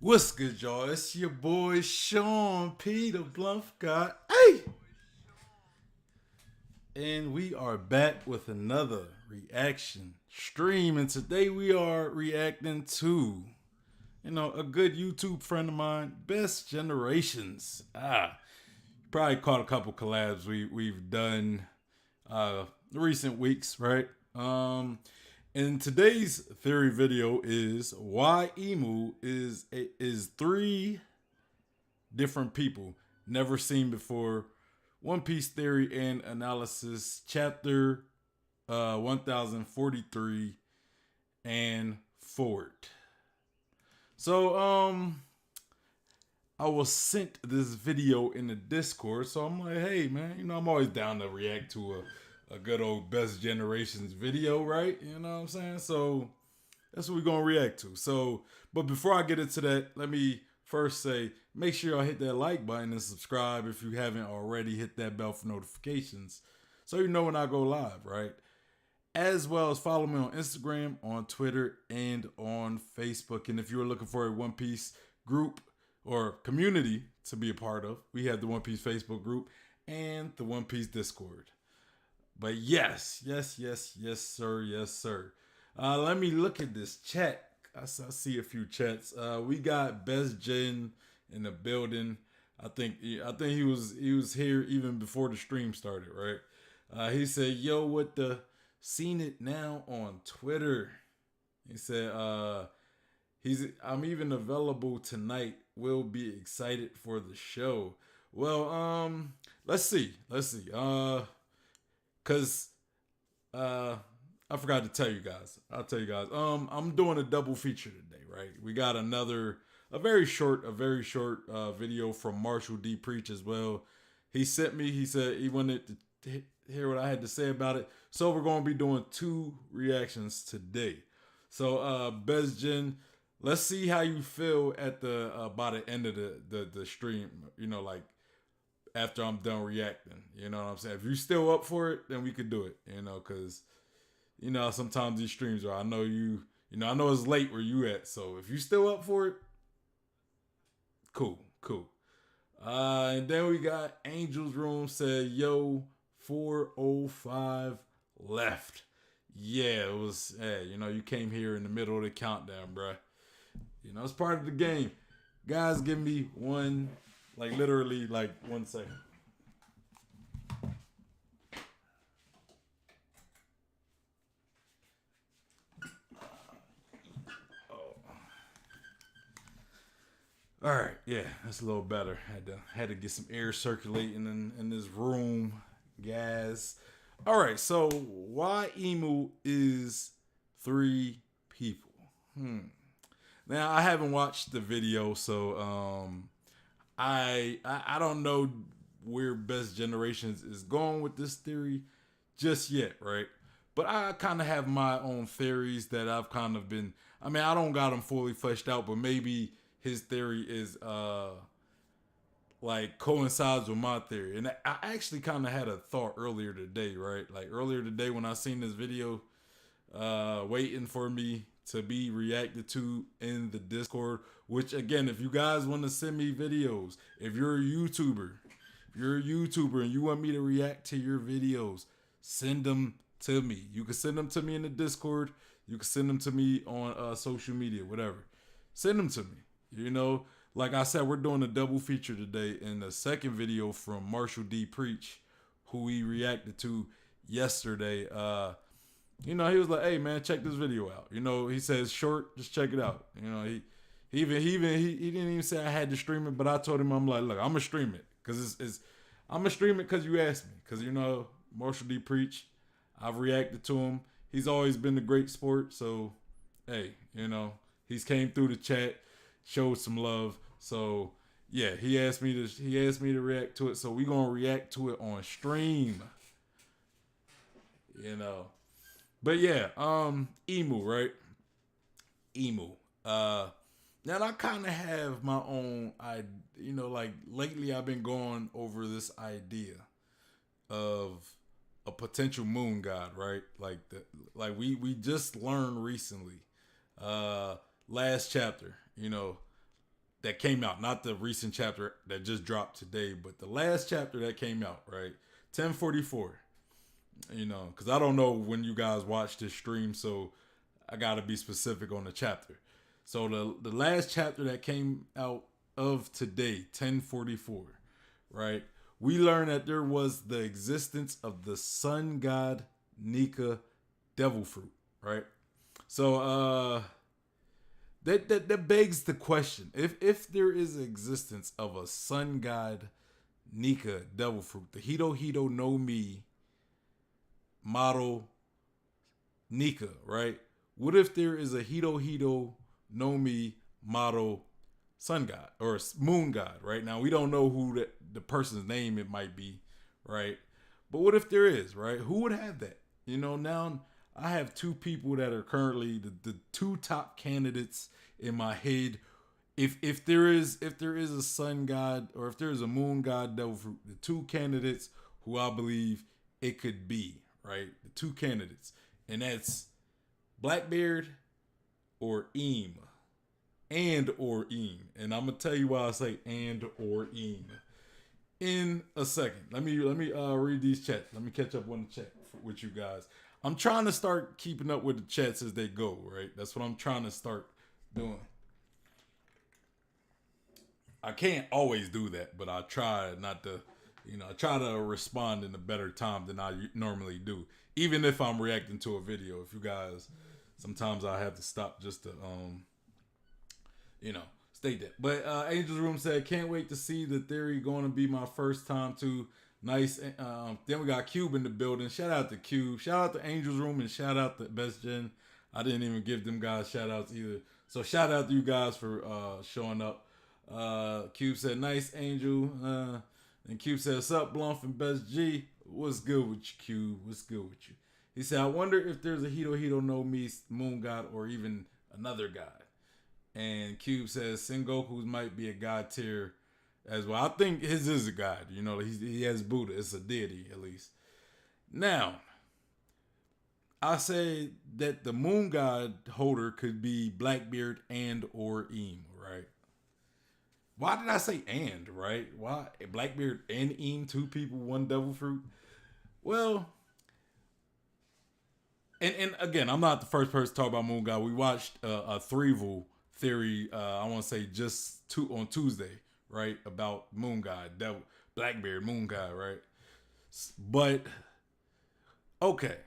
What's good, y'all? It's your boy Sean P. the Blunt God. Hey! And we are back with another reaction stream. And today we are reacting to, a good YouTube friend of mine, Best Generations. Probably caught a couple collabs we've done recent weeks, right? And today's theory video is why Emu is three different people never seen before. One Piece theory and analysis, chapter 1043 and forward. So I was sent this video in the Discord, so I'm like, hey man, I'm always down to react to a good old Best Generations video, right? You know what I'm saying? So that's what we're gonna react to. So, but before I get into that, let me first say, make sure y'all hit that like button and subscribe if you haven't already. Hit that bell for notifications so you know when I go live, right? As well as follow me on Instagram, on Twitter, and on Facebook. And if you're looking for a One Piece group or community to be a part of, we have the One Piece Facebook group and the One Piece Discord. But yes, sir, yes, sir. Let me look at this chat. I see a few chats. We got Best Gen in the building. I think he was here even before the stream started, right? He said, "Yo, what the seen it now on Twitter." He said, I'm even available tonight. Will be excited for the show." Well, let's see. Cause I forgot to tell you guys. I'll tell you guys. I'm doing a double feature today, right? We got a very short video from Marshall D. Preach as well. He sent me. He said he wanted to hear what I had to say about it. So we're going to be doing two reactions today. So Best Gen, let's see how you feel at the by the end of the stream. Like after I'm done reacting. You know what I'm saying? If you're still up for it, then we could do it. Because sometimes these streams are. I know I know it's late where you at. So if you still up for it, cool. And then we got Angel's Room said, "Yo, 4:05 left." Yeah, it was. Hey, you came here in the middle of the countdown, bruh. It's part of the game. Guys, give me one, literally, 1 second. All right, yeah, that's a little better. Had to get some air circulating in this room, guys. All right, so why Emu is three people? Now I haven't watched the video, so I don't know where Best Generations is going with this theory just yet, right? But I kind of have my own theories that I've kind of been. I mean, I don't got them fully fleshed out, but maybe his theory is coincides with my theory. And I actually kind of had a thought earlier today, right? Like earlier today when I seen this video waiting for me to be reacted to in the Discord, which again, if you guys want to send me videos, if you're a YouTuber and you want me to react to your videos, send them to me. You can send them to me in the Discord. You can send them to me on social media, whatever. Send them to me. Like I said, we're doing a double feature today in the second video from Marshall D. Preach, who we reacted to yesterday. He was like, "Hey man, check this video out." He says short, just check it out. He didn't even say I had to stream it, but I told him, I'm like, look, I'm gonna stream it because I'm gonna stream it because you asked me. Because Marshall D. Preach, I've reacted to him. He's always been a great sport. So, hey, he's came through the chat, showed some love. So yeah, he asked me to react to it. So we gonna react to it on stream. But yeah, Emu, right? Emu. Now I kind of have my own, lately I've been going over this idea of a potential moon god, right? We just learned recently, last chapter, that came out, not the recent chapter that just dropped today, but the last chapter that came out, right? 1044. You know, because I don't know when you guys watch this stream, so I gotta be specific on the chapter. So the last chapter that came out of today, 1044, right? We learned that there was the existence of the sun god Nika devil fruit, right? So that begs the question: if there is existence of a sun god Nika devil fruit, the Hito Hito no Mi model Nika, right? What if there is a Hito Hito no Mi model sun god or moon god, right? Now we don't know who the person's name it might be, right? But what if there is, right? Who would have that? You know, now I have two people that are currently the two top candidates in my head. If there is a sun god or if there is a moon god devil fruit, the two candidates who I believe it could be, right? The two candidates, and that's Blackbeard or Eam, and or Eam, and I'm gonna tell you why I say and or Eam in a second. Let me read these chats. Let me catch up on the chat with you guys. I'm trying to start keeping up with the chats as they go, right? That's what I'm trying to start doing. I can't always do that, but I try not to, I try to respond in a better time than I normally do. Even if I'm reacting to a video, if you guys, sometimes I have to stop just to, state that. But Angel's Room said, can't wait to see the theory going to be my first time too. Nice. Then we got Cube in the building. Shout out to Cube. Shout out to Angel's Room and shout out to Best Gen. I didn't even give them guys shout outs either. So shout out to you guys for showing up. Cube said, nice, Angel. And Cube said, sup, Bluff and Best G. What's good with you, Cube? What's good with you? He said, I wonder if there's a Hito Hito no Mi moon god or even another god. And Cube says, Sengoku's might be a god tier as well. I think his is a god. He has Buddha. It's a deity, at least. Now, I say that the moon god holder could be Blackbeard and or Eam, right? Why did I say and, right? Why? Blackbeard and Eam, two people, one devil fruit? Well, and again, I'm not the first person to talk about moon god. We watched a Threevil theory, I want to say just on Tuesday, right? About moon god, devil, Blackbeard, moon god, right? But, okay.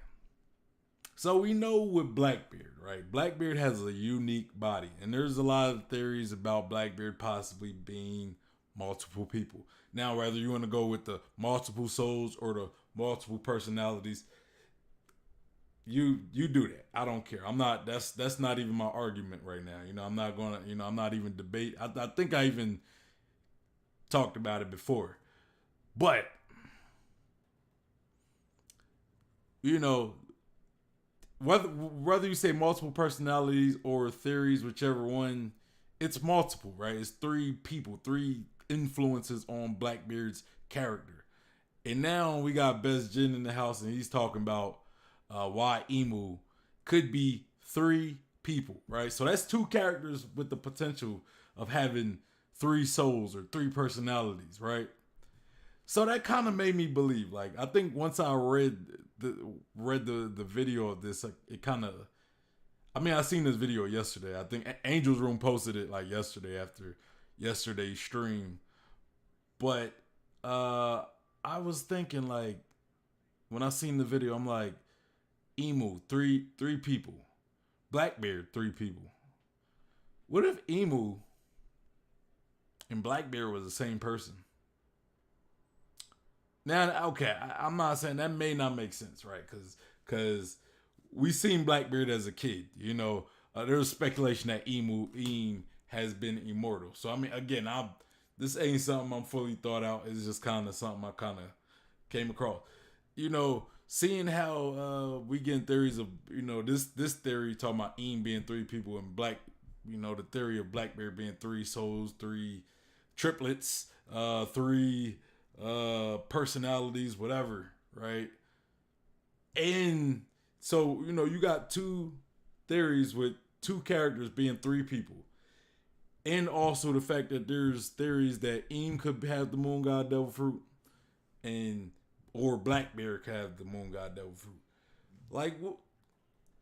So we know with Blackbeard, right? Blackbeard has a unique body. And there's a lot of theories about Blackbeard possibly being multiple people. Now, whether you want to go with the multiple souls or the multiple personalities, you do that. I don't care. I'm not, that's not even my argument right now. I'm not going to, I'm not even debate. I think I even talked about it before. But, whether you say multiple personalities or theories, whichever one, it's multiple, right? It's three people, three influences on Blackbeard's character. And now we got Best Gen in the house, and he's talking about why Imu could be three people, right? So that's two characters with the potential of having three souls or three personalities, right? So that kind of made me believe. Like, I think once I read the video of this, it kind of, I seen this video yesterday. I think Angel's Room posted it like yesterday after yesterday's stream. But I was thinking, like, when I seen the video, I'm like, Emu, three people. Blackbeard, three people. What if Emu and Blackbeard was the same person? Now, okay, I'm not saying that may not make sense, right? Because we seen Blackbeard as a kid. There's speculation that Eam has been immortal. So again, this ain't something I'm fully thought out. It's just kind of something I kind of came across. Seeing how we getting theories of this theory talking about Eam being three people and the theory of Blackbeard being three souls, three triplets, three personalities, whatever, right? And so you got two theories with two characters being three people. and also the fact that there's theories that Eam could have the moon god devil fruit, and or Blackbeard could have the moon god devil fruit. Like,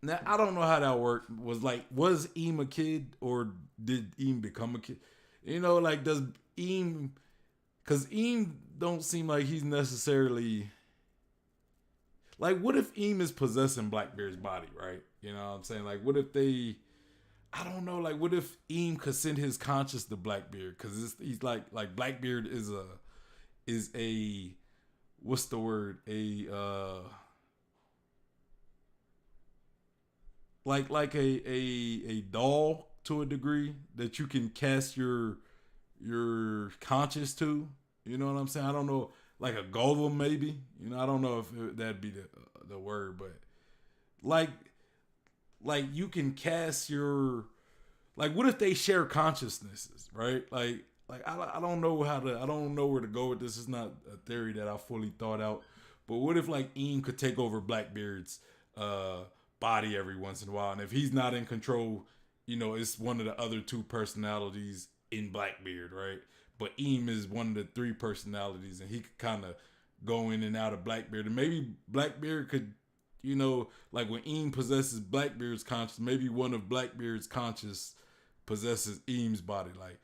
now I don't know how that worked. Was Eam a kid, or did Eam become a kid? Like, does Eam? Because Eam don't seem like he's necessarily like. What if Eam is possessing Blackbeard's body, right? You know what I'm saying? Like, what if they? I don't know. Like, what if Eam could send his conscience to Blackbeard? Because he's like Blackbeard is a what's the word, like a doll to a degree that you can cast your conscious to. You know what I'm saying? I don't know, like a golem maybe. I don't know if that'd be the word, but like you can cast your, like, what if they share consciousnesses, right? Like I don't know I don't know where to go with this. It's not a theory that I fully thought out. But what if like Eam could take over Blackbeard's body every once in a while, and if he's not in control, it's one of the other two personalities in Blackbeard, right? But Eam is one of the three personalities, and he could kind of go in and out of Blackbeard, and maybe Blackbeard could, like when Eam possesses Blackbeard's conscious, maybe one of Blackbeard's conscious possesses Eam's body. Like,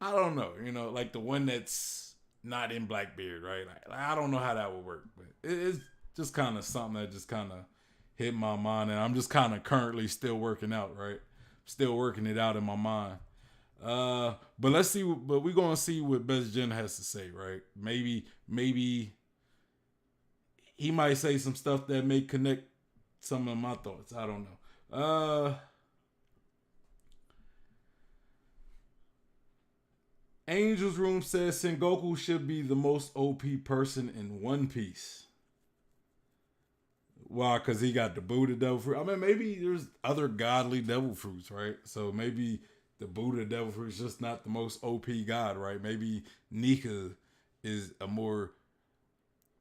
I don't know, like the one that's not in Blackbeard, right? Like, I don't know how that would work, but it's just kind of something that just kind of hit my mind, and I'm just kind of currently still working out, right? Still working it out in my mind. But let's see. But we're gonna see what Best Gen has to say, right? Maybe he might say some stuff that may connect some of my thoughts. I don't know. Angel's Room says Sengoku should be the most OP person in One Piece. Why? Because he got the Buddha devil fruit. I mean, maybe there's other godly devil fruits, right? So maybe the Buddha devil fruit is just not the most OP god, right? Maybe Nika is a more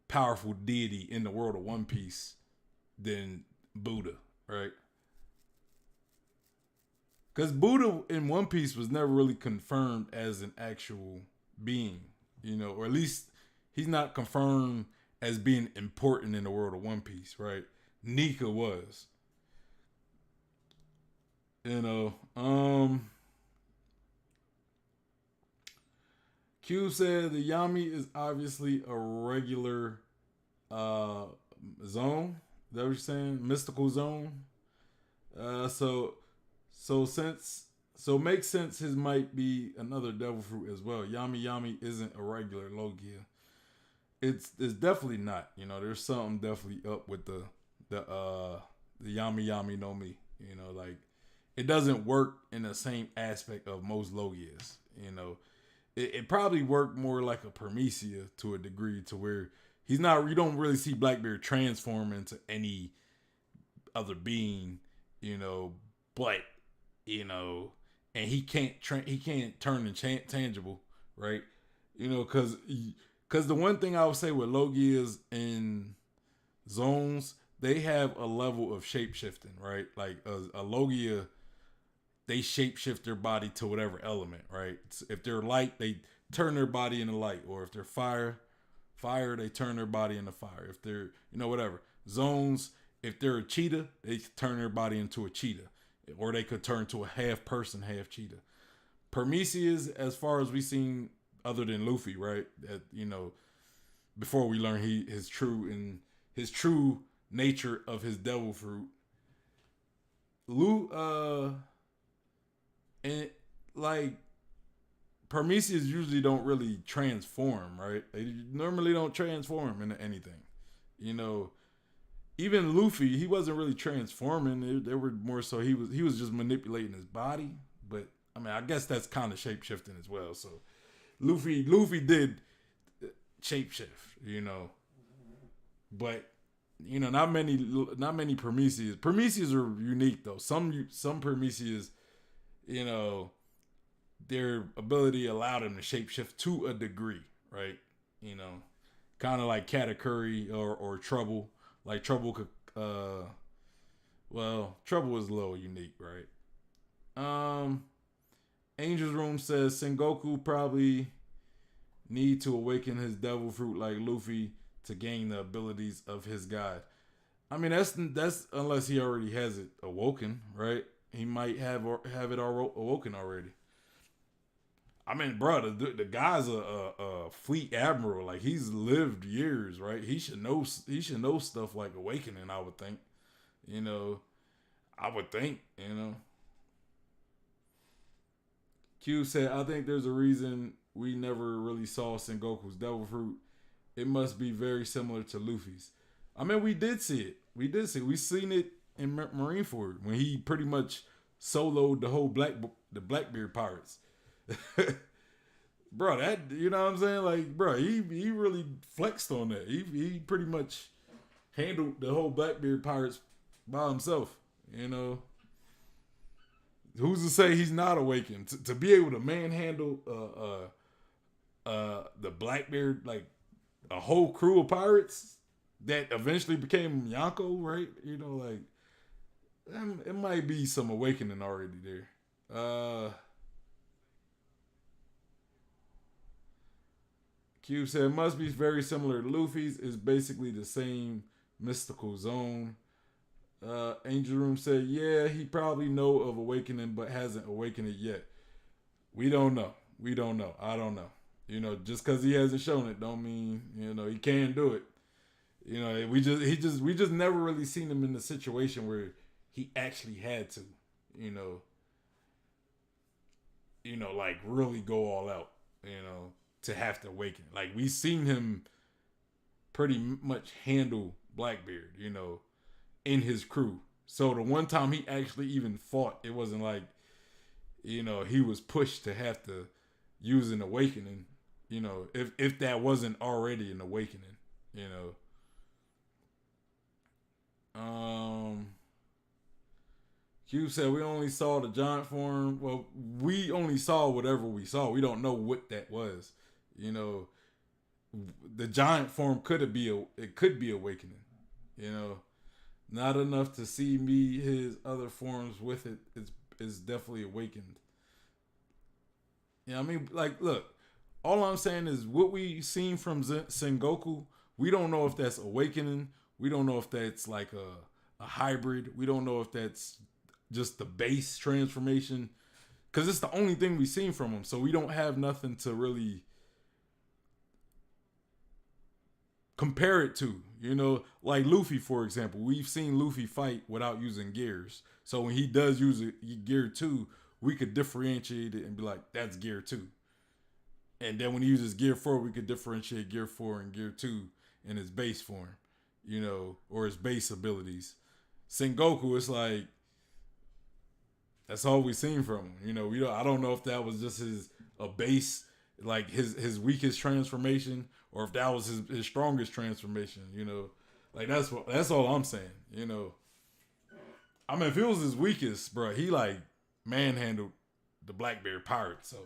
powerful deity in the world of One Piece than Buddha, right? Because Buddha in One Piece was never really confirmed as an actual being, or at least he's not confirmed as being important in the world of One Piece, right? Nika was. Q said the Yami is obviously a regular zone. Is that what you're saying? Mystical zone. So makes sense his might be another devil fruit as well. Yami Yami isn't a regular Logia. It's definitely not. There's something definitely up with the Yami Yami no Mi. Like, it doesn't work in the same aspect of most Logias. It probably worked more like a Promethea to a degree, to where he's not. You don't really see Blackbeard transform into any other being, but and he can't turn intangible, right? Because the one thing I would say with Logias in zones, they have a level of shape shifting, right? Like a Logia, they shapeshift their body to whatever element, right? If they're light, they turn their body into light, or if they're fire, they turn their body into fire. If they're, whatever. Zones, if they're a cheetah, they turn their body into a cheetah, or they could turn to a half person, half cheetah. Prometheus, as far as we've seen, other than Luffy, right? That, before we learn his true nature of his devil fruit. And like Prometheus usually don't really transform, right? They normally don't transform into anything. Even Luffy, he wasn't really transforming. They were more so he was just manipulating his body. But I mean, I guess that's kind of shape shifting as well. So Luffy did shapeshift, but not many Prometheus. Prometheus are unique though. Some Prometheus, their ability allowed them to shapeshift to a degree, right? Kind of like Katakuri or Trouble. Like Trouble could, Trouble was a little unique, right? Angel's Room says Sengoku probably need to awaken his devil fruit like Luffy to gain the abilities of his god. I mean, that's unless he already has it awoken, right? He might have it awoken already. I mean, bro, the guy's a fleet admiral. Like he's lived years, right? He should know. He should know stuff like awakening. I would think. You know, I would think. You know. Q said, I think there's a reason we never really saw Sengoku's devil fruit. It must be very similar to Luffy's. I mean, we did see it. We seen it in Marineford when he pretty much soloed the whole the Blackbeard pirates. Bro, that, you know what I'm saying? Like, bro, he really flexed on that. He pretty much handled the whole Blackbeard pirates by himself. You know, who's to say he's not awakened to be able to manhandle the Blackbeard, like a whole crew of pirates that eventually became Yonko, right? You know, like it might be some awakening already there. Cube said it must be very similar to Luffy's. It's basically the same mystical zone. Angel Room said, yeah, he probably know of awakening, but hasn't awakened it yet. We don't know. We don't know. I don't know. You know, just because he hasn't shown it, don't mean he can do it. You know, we just never really seen him in the situation where he actually had to. Like really go all out. To have to awaken. Like we seen him pretty much handle Blackbeard. In his crew. So the one time he actually even fought, it wasn't like, he was pushed to have to use an awakening, if that wasn't already an awakening, Q said we only saw the giant form. Well, we only saw whatever we saw. We don't know what that was. The giant form could be awakening, Not enough to see me his other forms with it is definitely awakened. I mean, like, look, all I'm saying is what we seen from Sengoku, we don't know if that's awakening. We don't know if that's like a hybrid. We don't know if that's just the base transformation. Because it's the only thing we've seen from him. So we don't have nothing to really compare it to, like Luffy, for example. We've seen Luffy fight without using gears. So when he does use gear 2, we could differentiate it and be like, that's gear 2. And then when he uses gear 4, we could differentiate gear 4 and gear 2 in his base form, or his base abilities. Sengoku, it's like, that's all we've seen from him. I don't know if that was just a base, like his weakest transformation, or if that was his strongest transformation, like that's all I'm saying, I mean, if it was his weakest, bro, he like manhandled the Blackbeard pirate, so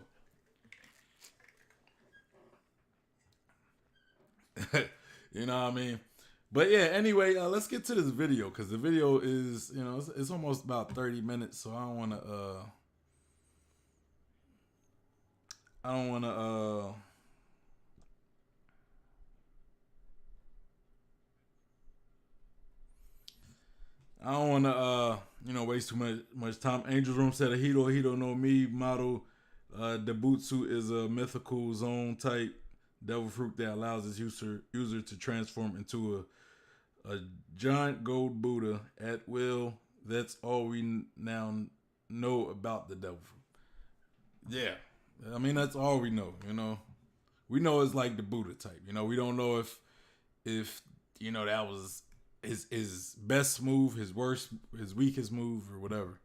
you know what I mean. But yeah, anyway, let's get to this video because the video is, it's almost about 30 minutes, so I don't want to. I don't want to, waste too much time. Angel's Room said, Hito no Mi model. Debutsu is a mythical zone type devil fruit that allows its user to transform into a giant gold Buddha at will. That's all we now know about the devil fruit. Yeah. I mean, that's all we know, We know it's like the Buddha type. We don't know if that was his best move, his worst, his weakest move, or whatever.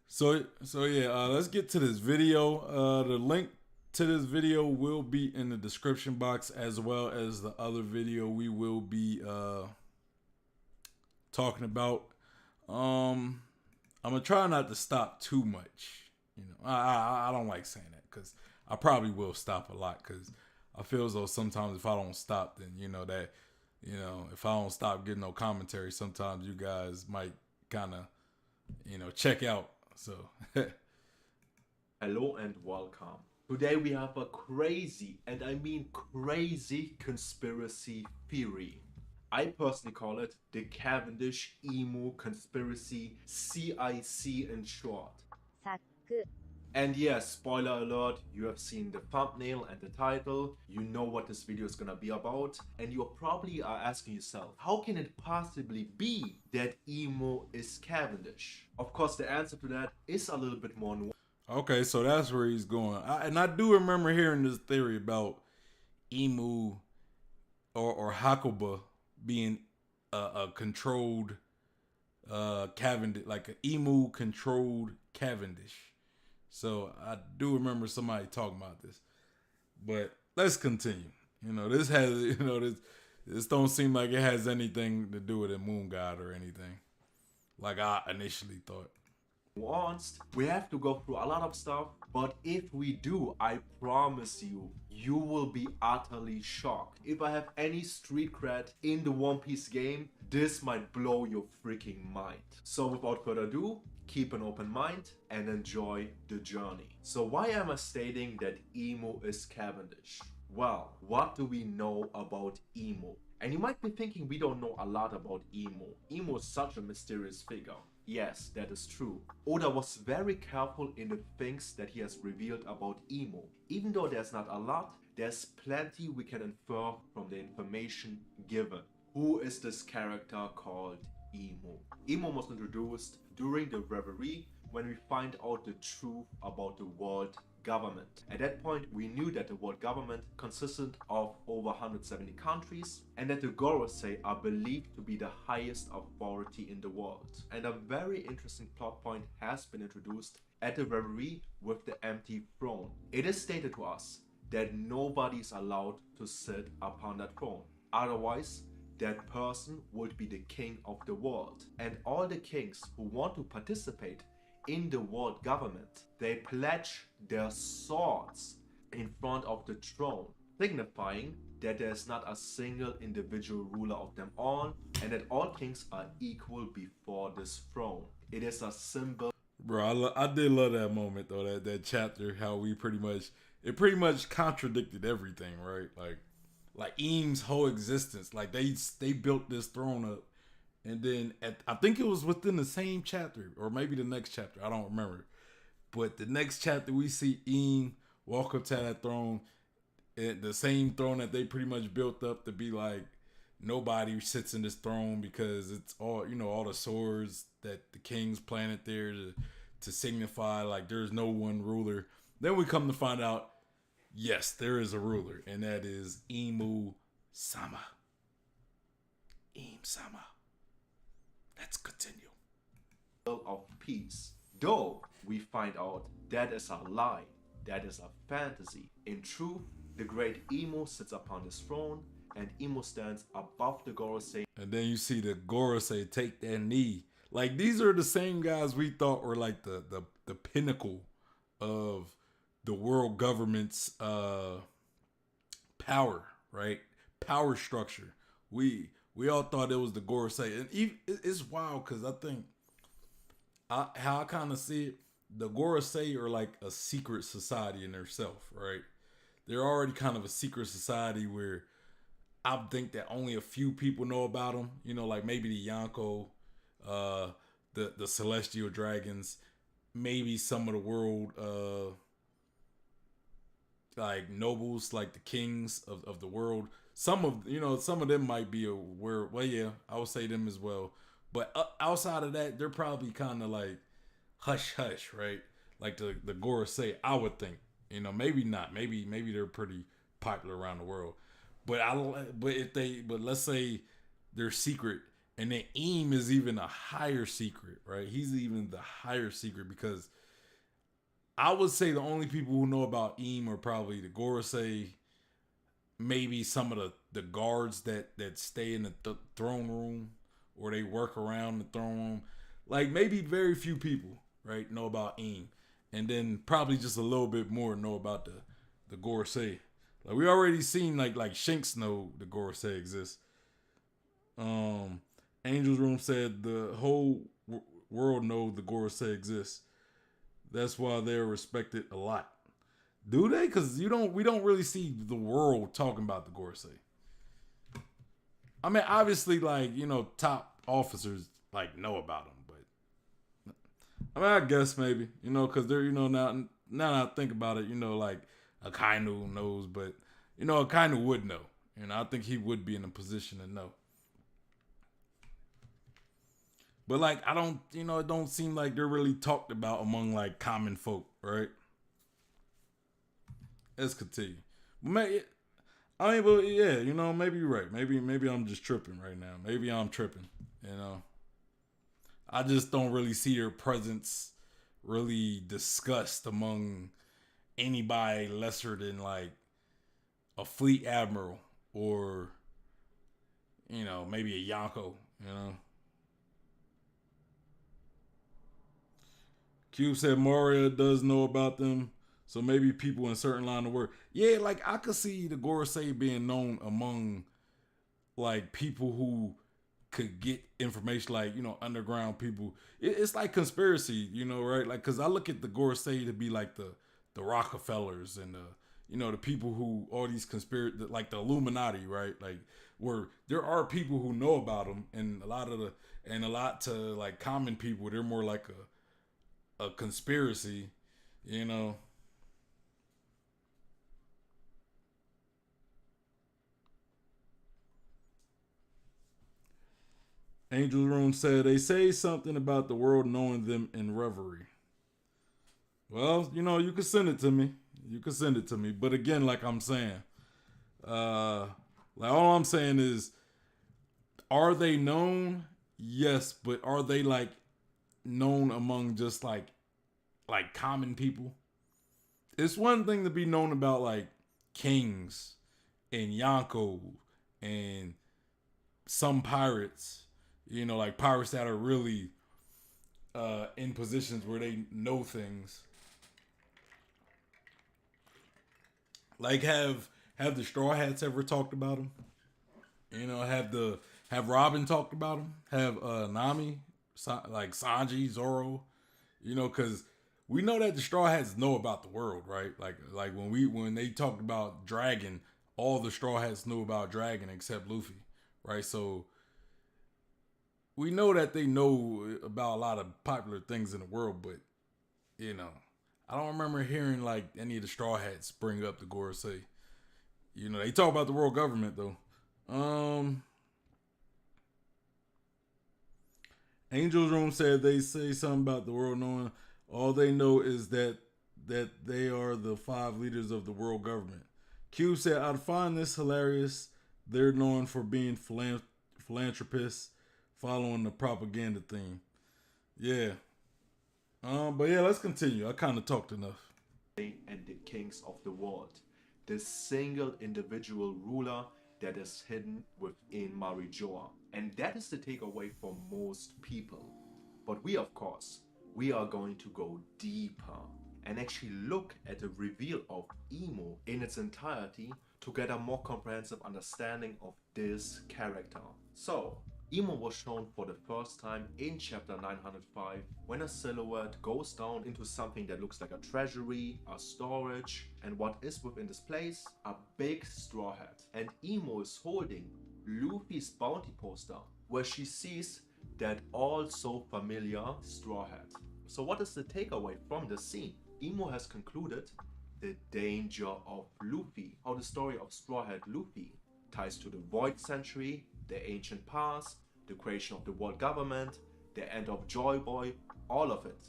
So yeah, let's get to this video. The link to this video will be in the description box, as well as the other video we will be talking about. I'm gonna try not to stop too much. I don't like saying that because I probably will stop a lot because I feel as though sometimes if I don't stop, then if I don't stop getting no commentary, sometimes you guys might kind of check out. So Hello and welcome. Today we have a crazy, and I mean crazy, conspiracy theory. I personally call it the Cavendish Emu Conspiracy, CIC in short. サック And yes, spoiler alert, you have seen the thumbnail and the title, you know what this video is gonna be about, and you probably are asking yourself, how can it possibly be that emo is Cavendish? Of course, the answer to that is a little bit more nuanced. Okay, so that's where he's going. And I do remember hearing this theory about Emu or Hakuba being a controlled Cavendish, like an Emu controlled Cavendish. So I do remember somebody talking about this. But let's continue. This has this don't seem like it has anything to do with a moon god or anything, like I initially thought. We have to go through a lot of stuff, but if we do, I promise you, you will be utterly shocked. If I have any street cred in the One Piece game, this might blow your freaking mind. So without further ado, keep an open mind and enjoy the journey. So why am I stating that emo is Cavendish? Well, what do we know about emo? And you might be thinking we don't know a lot about emo. Emo is such a mysterious figure. Yes, that is true. Oda was very careful in the things that he has revealed about emo. Even though there's not a lot, there's plenty we can infer from the information given. Who is this character called emo? Emo was introduced during the Reverie when we find out the truth about the world government. At that point, we knew that the world government consisted of over 170 countries and that the Gorosei are believed to be the highest authority in the world. And a very interesting plot point has been introduced at the Reverie with the empty throne. It is stated to us that nobody is allowed to sit upon that throne. Otherwise, that person would be the king of the world. And all the kings who want to participate in the world government, they pledge their swords in front of the throne, signifying that there's not a single individual ruler of them all, and that all kings are equal before this throne. It is a symbol. Bro, I did love that moment though. That chapter, how we pretty much contradicted everything, right? Like Eames' whole existence. Like they built this throne up, and then I think it was within the same chapter, or maybe the next chapter. I don't remember. But the next chapter, we see Eam walk up to that throne, and the same throne that they pretty much built up to be like nobody sits in this throne because it's all the swords that the kings planted there to signify like there's no one ruler. Then we come to find out, yes, there is a ruler, and that is Imu Sama. Im Sama. Let's continue. Of peace. Though we find out that is a lie, that is a fantasy. In truth, the great Emo sits upon his throne, and Emo stands above the Gorosei. And then you see the Gorosei take that knee. Like these are the same guys we thought were like the pinnacle of the world government's power, right? Power structure. We all thought it was the Gorosei, and it's wild because I think how I kind of see it, the Gorosei are like a secret society in themselves, right? They're already kind of a secret society where I think that only a few people know about them. Like maybe the Yonko, the Celestial Dragons, maybe some of the world like nobles, like the kings of the world. Some of them might be aware. Well, yeah, I would say them as well. But outside of that, they're probably kind of like hush hush, right? Like the Gorosei, I would think. Maybe not. Maybe they're pretty popular around the world. But let's say they're secret, and then Eam is even a higher secret, right? He's even the higher secret because I would say the only people who know about Eam are probably the Gorosei, maybe some of the guards that stay in the throne room or they work around the throne room. Like maybe very few people, right, know about Eam, and then probably just a little bit more know about the Gorosei. Like we already seen like Shanks know the Gorosei exists. Angel's Room said the whole world know the Gorosei exists. That's why they're respected a lot. Do they? Because we don't really see the world talking about the Gorsei. I mean, obviously, like, top officers like know about them, but I mean, I guess maybe, because they're, now that I think about it, like Akainu knows, but Akainu would know. I think he would be in a position to know. But like, I don't, it don't seem like they're really talked about among like common folk, right? Let's continue. But yeah, maybe you're right. Maybe I'm just tripping right now. Maybe I'm tripping. I just don't really see their presence really discussed among anybody lesser than like a fleet admiral or maybe a Yonko. Cube said Moria does know about them, so maybe people in certain line of work. Yeah, like I could see the Gorosei being known among like people who could get information, like underground people. It's like conspiracy, right? Like, cause I look at the Gorosei to be like the Rockefellers and the people who all these like the Illuminati, right? Like where there are people who know about them, and a lot to like common people, they're more like a conspiracy, you know. Angel Room said they say something about the world knowing them in reverie. Well, you can send it to me. You can send it to me. But again, like I'm saying, uh, like all I'm saying is, are they known? Yes, but are they like known among just like common people? It's one thing to be known about like kings and Yonko and some pirates, like pirates that are really in positions where they know things. Like have the Straw Hats ever talked about them? Have Robin talked about them? Have Nami, like Sanji, Zoro? Because we know that the Straw Hats know about the world, right? Like when they talked about Dragon, all the Straw Hats knew about Dragon except Luffy, right? So we know that they know about a lot of popular things in the world, but you know, I don't remember hearing like any of the Straw Hats bring up the Gorosei. They talk about the world government though. Angel's Room said they say something about the world knowing. All they know is that they are the five leaders of the world government. Q said, "I find this hilarious. They're known for being philanthropists, following the propaganda theme." Yeah. But yeah, let's continue. I kind of talked enough. And the kings of the world, the single individual ruler that is hidden within Marijoa. And that is the takeaway for most people. But we, of course, we are going to go deeper and actually look at the reveal of Imo in its entirety to get a more comprehensive understanding of this character. So, Imo was shown for the first time in chapter 905 when a silhouette goes down into something that looks like a treasury, a storage, and what is within this place? A big straw hat. And Imo is holding Luffy's bounty poster where she sees that also familiar straw hat. So what is the takeaway from the scene? Imo has concluded the danger of Luffy, how the story of Straw Hat Luffy ties to the Void Century, the ancient past, the creation of the world government, the end of Joy Boy, all of it.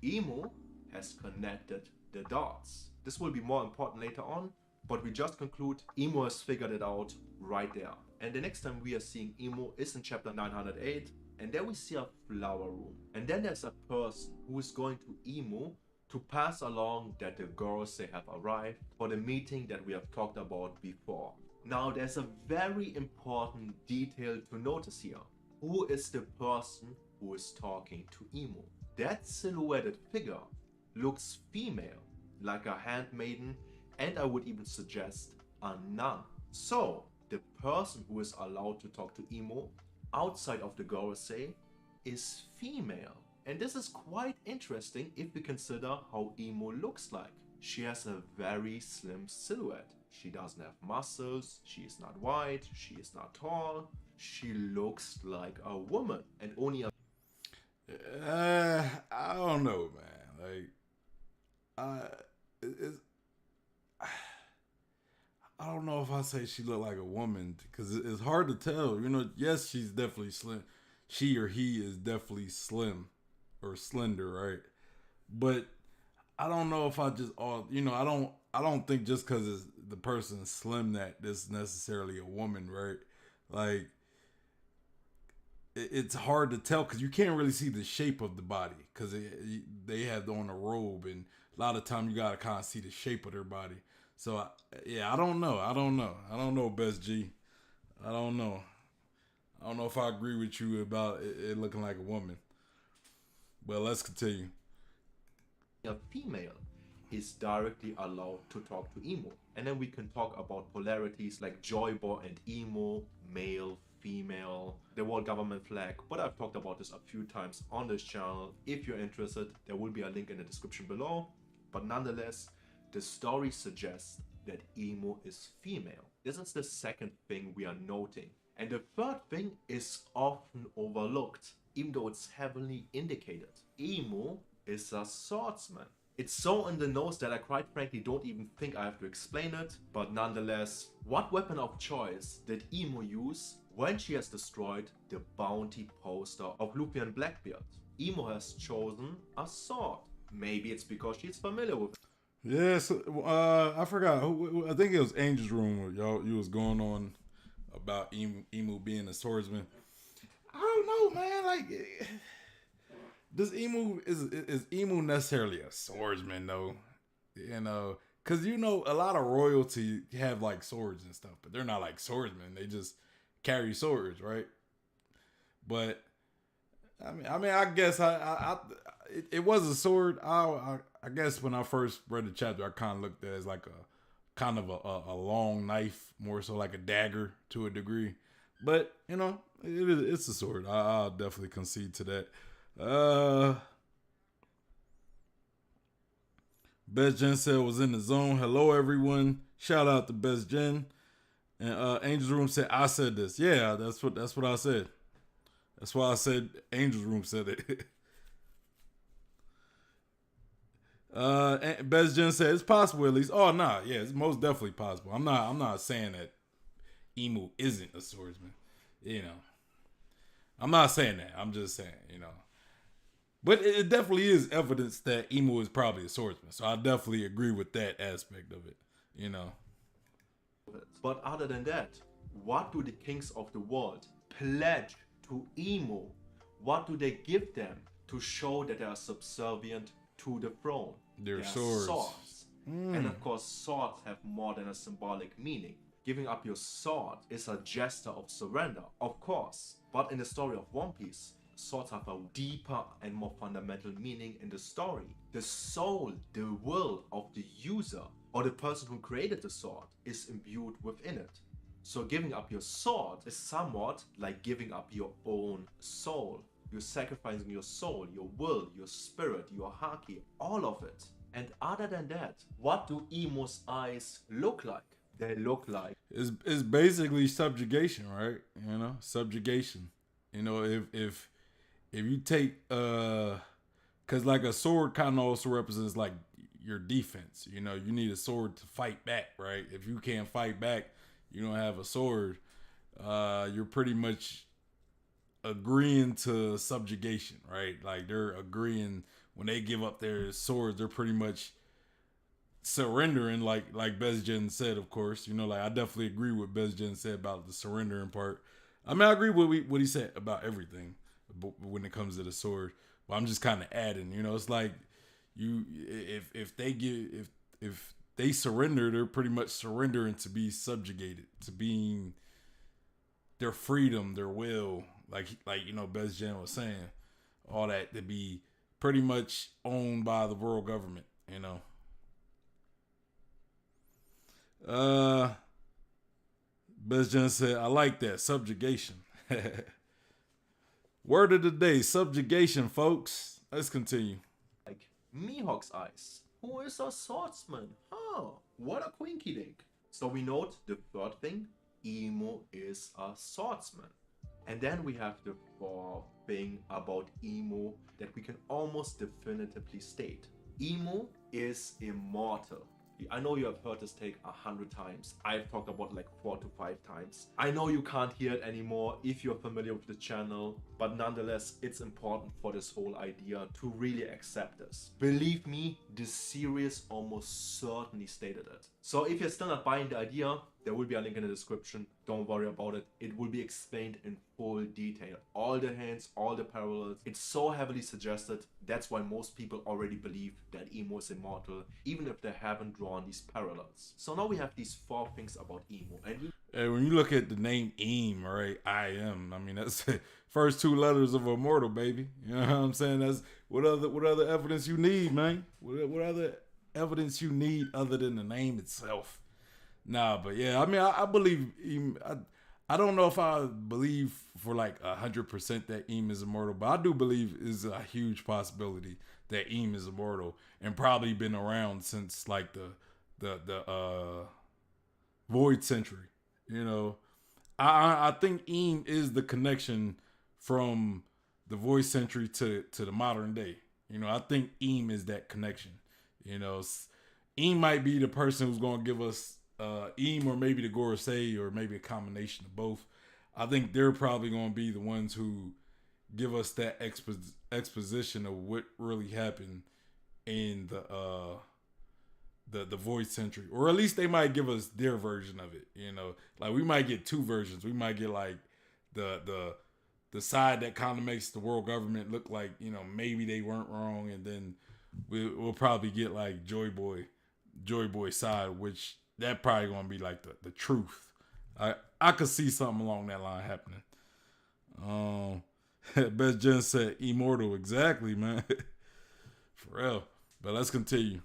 Imo has connected the dots. This will be more important later on, but we just conclude Imo has figured it out right there. And the next time we are seeing Imo is in chapter 908, and there we see a flower room. And then there's a person who is going to Imo to pass along that the girls they have arrived for the meeting that we have talked about before. Now there's a very important detail to notice here. Who is the person who is talking to Imo? That silhouetted figure looks female, like a handmaiden, and I would even suggest a nun. So the person who is allowed to talk to Imo outside of the Gorosei is female. And this is quite interesting if we consider how emo looks like. She has a very slim silhouette. She doesn't have muscles, she is not white, she is not tall. She looks like a woman, and only a I don't know, man. Like, it's, I don't know if I say she looked like a woman because it's hard to tell. You know, yes, she's definitely slim. She or he is definitely slim or slender, right? But I don't know if I just all you know. I don't think just because the person's slim that this necessarily a woman, right? Like it's hard to tell because you can't really see the shape of the body because they have on a robe and a lot of time you gotta kind of see the shape of their body. So yeah, I don't know. I don't know. I don't know, Best G. I don't know. I don't know if I agree with you about it looking like a woman. But let's continue. female is directly allowed to talk to emo. And then we can talk about polarities like joyboy and emo, male, female, the world government flag. But I've talked about this a few times on this channel. If you're interested, there will be a link in the description below. But nonetheless, the story suggests that emo is female. This is the second thing we are noting. And the third thing is often overlooked, even though it's heavily indicated. Emo is a swordsman. It's so on the nose that I quite frankly don't even think I have to explain it, but nonetheless, what weapon of choice did Emo use when she has destroyed the bounty poster of Luffy and Blackbeard? Emo has chosen a sword. Maybe it's because she's familiar with it. Yes, I forgot. I think it was Angel's Room. Y'all, you was going on about Emu being a swordsman. I don't know, man. Like, does is Emu necessarily a swordsman though? You know, because you know a lot of royalty have like swords and stuff, but they're not like swordsmen. They just carry swords, right? But I guess it was a sword. I guess when I first read the chapter, I kind of looked at it as like a kind of a long knife, more so like a dagger to a degree. But you know, it's a sword. I'll definitely concede to that. Best Jen said was in the zone. Hello everyone. Shout out to Best Jen. And Angel's Room said I said this. Yeah, that's what I said. That's why I said Angel's Room said it. Best Jen said it's possible at least. Oh nah, yeah, it's most definitely possible. I'm not saying that Emu isn't a swordsman. You know. I'm not saying that. I'm just saying, you know. But it definitely is evidence that Emu is probably a swordsman. So I definitely agree with that aspect of it, you know. But other than that, what do the kings of the world pledge to Emo? What do they give them to show that they are subservient to the throne? Their swords. And of course, swords have more than a symbolic meaning. Giving up your sword is a gesture of surrender, of course. But in the story of One Piece, swords have a deeper and more fundamental meaning in the story. The soul, the will of the user, or the person who created the sword, is imbued within it. So giving up your sword is somewhat like giving up your own soul. You're sacrificing your soul, your will, your spirit, your haki, all of it. And other than that, what do Emo's eyes look like? They look like it's basically subjugation, right? You know, subjugation. You know, if you take because like a sword kind of also represents like your defense. You know, you need a sword to fight back, right? If you can't fight back, you don't have a sword. You're pretty much agreeing to subjugation, right? Like they're agreeing when they give up their swords, they're pretty much surrendering, like Bezjen said, of course. You know, like I definitely agree with Bezjen said about the surrendering part. I mean, I agree with what he said about everything when it comes to the sword. But I'm just kind of adding, you know, it's like you if they surrender, they're pretty much surrendering to be subjugated, to being their freedom, their will, like you know, Bezjen was saying, all that to be pretty much owned by the world government, you know. Bezjen said, I like that subjugation. Word of the day, subjugation, folks. Let's continue. Like Mihawk's eyes. Who is a swordsman? Huh, what a quinky dink. So we note the third thing, Emo is a swordsman. And then we have the fourth thing about Emo that we can almost definitively state. Emo is immortal. I know you have heard this take 100 times. I've talked about it like 4 to 5 times. I know you can't hear it anymore if you're familiar with the channel, but nonetheless, it's important for this whole idea to really accept this. Believe me, this series almost certainly stated it. So if you're still not buying the idea, there will be a link in the description. Don't worry about it. It will be explained in full detail. All the hints, all the parallels. It's so heavily suggested. That's why most people already believe that Emo is immortal, even if they haven't drawn these parallels. So now we have these 4 things about Emo. And when you look at the name Eam, right? I mean, that's the first 2 letters of immortal, baby. You know what I'm saying? That's what other evidence you need, man? What other evidence you need other than the name itself? Nah, but yeah, I mean, I believe I don't know if I believe for like 100% that Eam is immortal, but I do believe is a huge possibility that Eam is immortal and probably been around since like the Void Century. You know, I think Eam is the connection from the Void Century to the modern day. You know, I think Eam is that connection. You know, Eam might be the person who's going to give us Eam or maybe the Gorosei or maybe a combination of both. I think they're probably going to be the ones who give us that exposition of what really happened in the Void Century, or at least they might give us their version of it. You know, like we might get 2 versions. We might get like the side that kind of makes the world government look like, you know, maybe they weren't wrong, and then we'll probably get like Joy Boy side, which that probably gonna be like the truth. I could see something along that line happening. Best Jen said immortal, exactly, man. For real. But let's continue.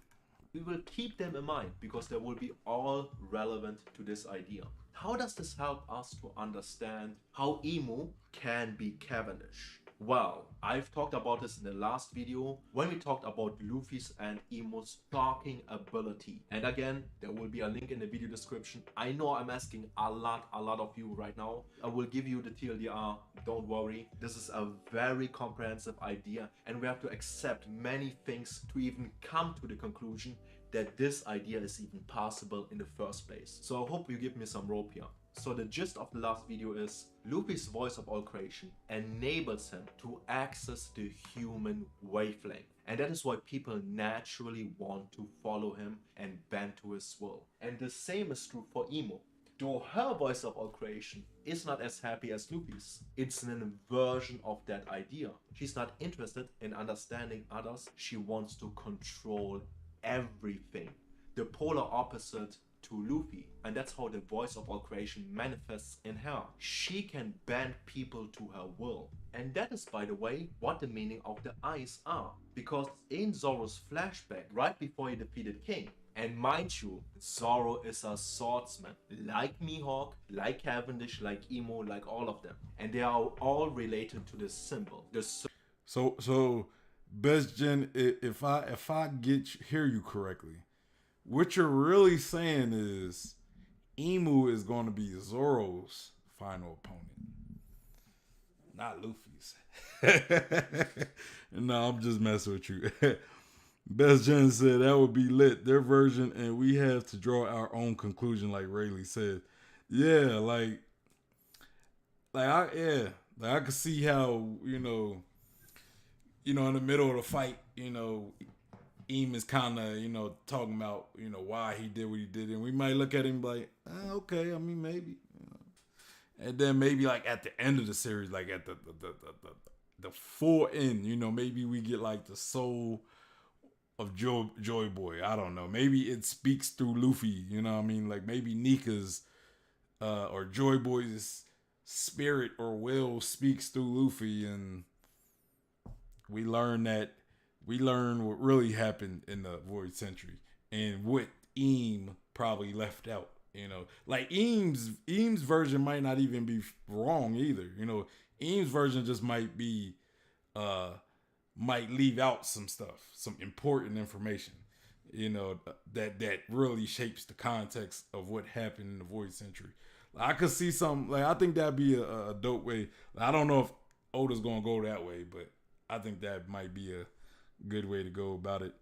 We will keep them in mind because they will be all relevant to this idea. How does this help us to understand how Emu can be Cavendish? Well, I've talked about this in the last video when we talked about Luffy's and Emu's talking ability. And again, there will be a link in the video description. I know I'm asking a lot of you right now. I will give you the TLDR, don't worry. This is a very comprehensive idea and we have to accept many things to even come to the conclusion that this idea is even possible in the first place. So I hope you give me some rope here. So the gist of the last video is Luffy's voice of all creation enables him to access the human wavelength. And that is why people naturally want to follow him and bend to his will. And the same is true for Emo. Though her voice of all creation is not as happy as Luffy's, it's an inversion of that idea. She's not interested in understanding others, she wants to control everything. The polar opposite to Luffy, and that's how the voice of all creation manifests in her. She can bend people to her will. And that is, by the way, what the meaning of the eyes are. Because in Zoro's flashback, right before he defeated King, and mind you, Zoro is a swordsman, like Mihawk, like Cavendish, like Emo, like all of them. And they are all related to this symbol. So Best Jen, if I hear you correctly, what you're really saying is Emu is going to be Zoro's final opponent, not Luffy's. No, I'm just messing with you. Best Jen said that would be lit, their version, and we have to draw our own conclusion, like Rayleigh said. Yeah, I could see how, you know, in the middle of the fight, Eam is kind of, talking about, why he did what he did. And we might look at him like, okay, I mean, maybe. And then maybe like at the end of the series, like at the full end, maybe we get like the soul of Joy Boy. I don't know. Maybe it speaks through Luffy, you know what I mean? Like maybe Nika's or Joy Boy's spirit or will speaks through Luffy, and we learn what really happened in the Void Century and what Eam probably left out, You know, like Eames' version might not even be wrong either. You know, Eames' version just uh might leave out some stuff, some important information. You know, that really shapes the context of what happened in the Void Century. I could see some like I think that'd be a dope way. I don't know if Oda's gonna go that way, but I think that might be a good way to go about it.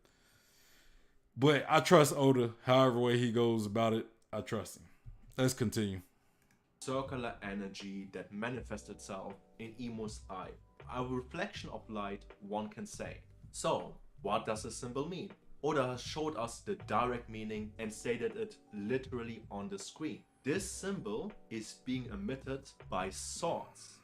But I trust Oda, however way he goes about it. I trust him. Let's continue. Circular energy that manifests itself in Imu's eye. A reflection of light, one can say. So, what does this symbol mean? Oda has showed us the direct meaning and stated it literally on the screen. This symbol is being emitted by swords.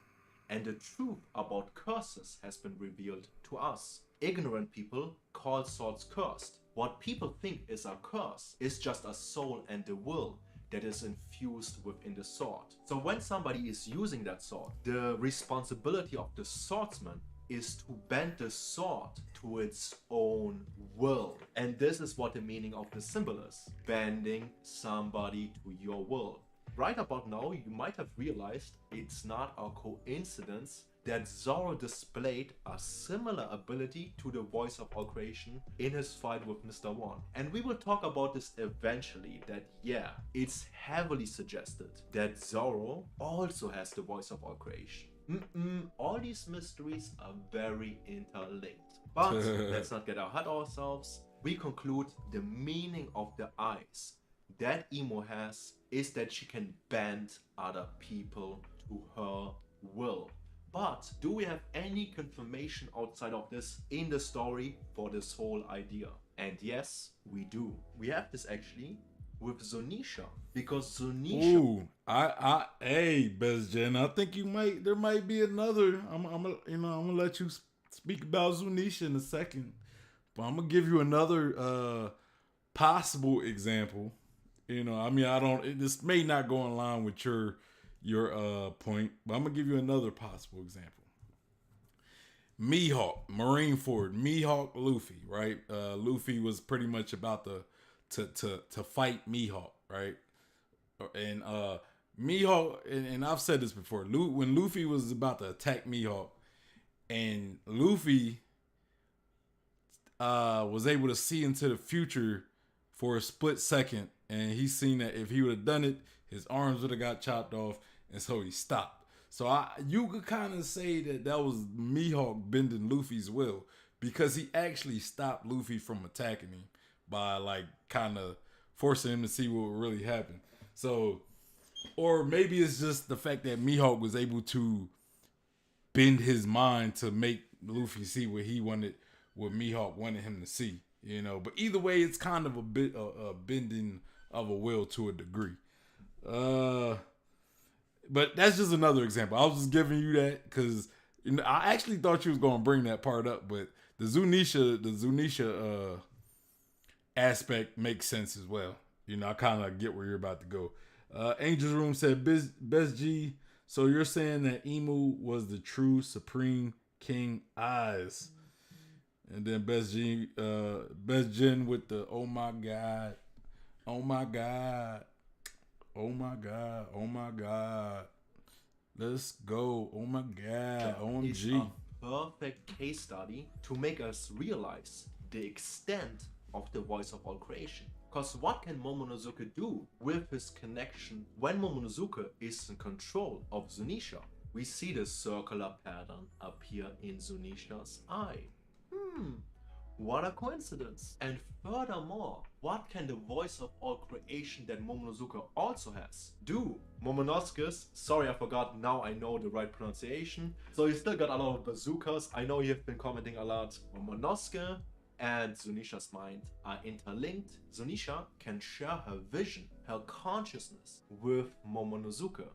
And the truth about curses has been revealed to us. Ignorant people call swords cursed. What people think is a curse is just a soul and the will that is infused within the sword. So when somebody is using that sword, the responsibility of the swordsman is to bend the sword to its own will. And this is what the meaning of the symbol is. Bending somebody to your will. Right about now, you might have realized it's not a coincidence that Zoro displayed a similar ability to the voice of all creation in his fight with Mr. One. And we will talk about this eventually, that yeah, it's heavily suggested that Zoro also has the voice of all creation. All these mysteries are very interlinked. But let's not get ahead of ourselves. We conclude the meaning of the eyes that Imo has is that she can bend other people to her will. But do we have any confirmation outside of this in the story for this whole idea? And yes, we do. We have this actually with Zunisha, because Zunisha. Ooh, hey, Best Jen, I think there might be another. I'm gonna let you speak about Zunisha in a second, but I'm gonna give you another possible example. You know, I mean, this may not go in line with your point, but I'm gonna give you another possible example. Mihawk, Marineford, Mihawk, Luffy, right? Luffy was pretty much about to fight Mihawk, right? And Mihawk, and I've said this before. When Luffy was about to attack Mihawk, and Luffy was able to see into the future for a split second, and he seen that if he would have done it, his arms would have got chopped off, and so he stopped. So you could kind of say that was Mihawk bending Luffy's will, because he actually stopped Luffy from attacking him by like kind of forcing him to see what would really happen. So, or maybe it's just the fact that Mihawk was able to bend his mind to make Luffy see what Mihawk wanted him to see. You know, but either way, it's kind of a bit a bending of a will to a degree. But that's just another example. I was just giving you that because I actually thought you was gonna bring that part up, but the Zunisha aspect makes sense as well. You know, I kind of get where you're about to go. Angel's Room said, Best G, so you're saying that Imu was the true Supreme King Eyes. And then Best Jen with the oh my god, oh my god, oh my god, oh my god, let's go, oh my god, OMG. A perfect case study to make us realize the extent of the voice of all creation. Because what can Momonosuke do with his connection when Momonosuke is in control of Zunisha? We see the circular pattern appear in Zunisha's eye. What a coincidence. And furthermore, what can the voice of all creation that Momonosuke also has do? Momonosuke's, sorry I forgot, now I know the right pronunciation. So you still got a lot of bazookas. I know you've been commenting a lot. Momonosuke and Zunisha's mind are interlinked. Zunisha can share her vision, her consciousness with Momonosuke.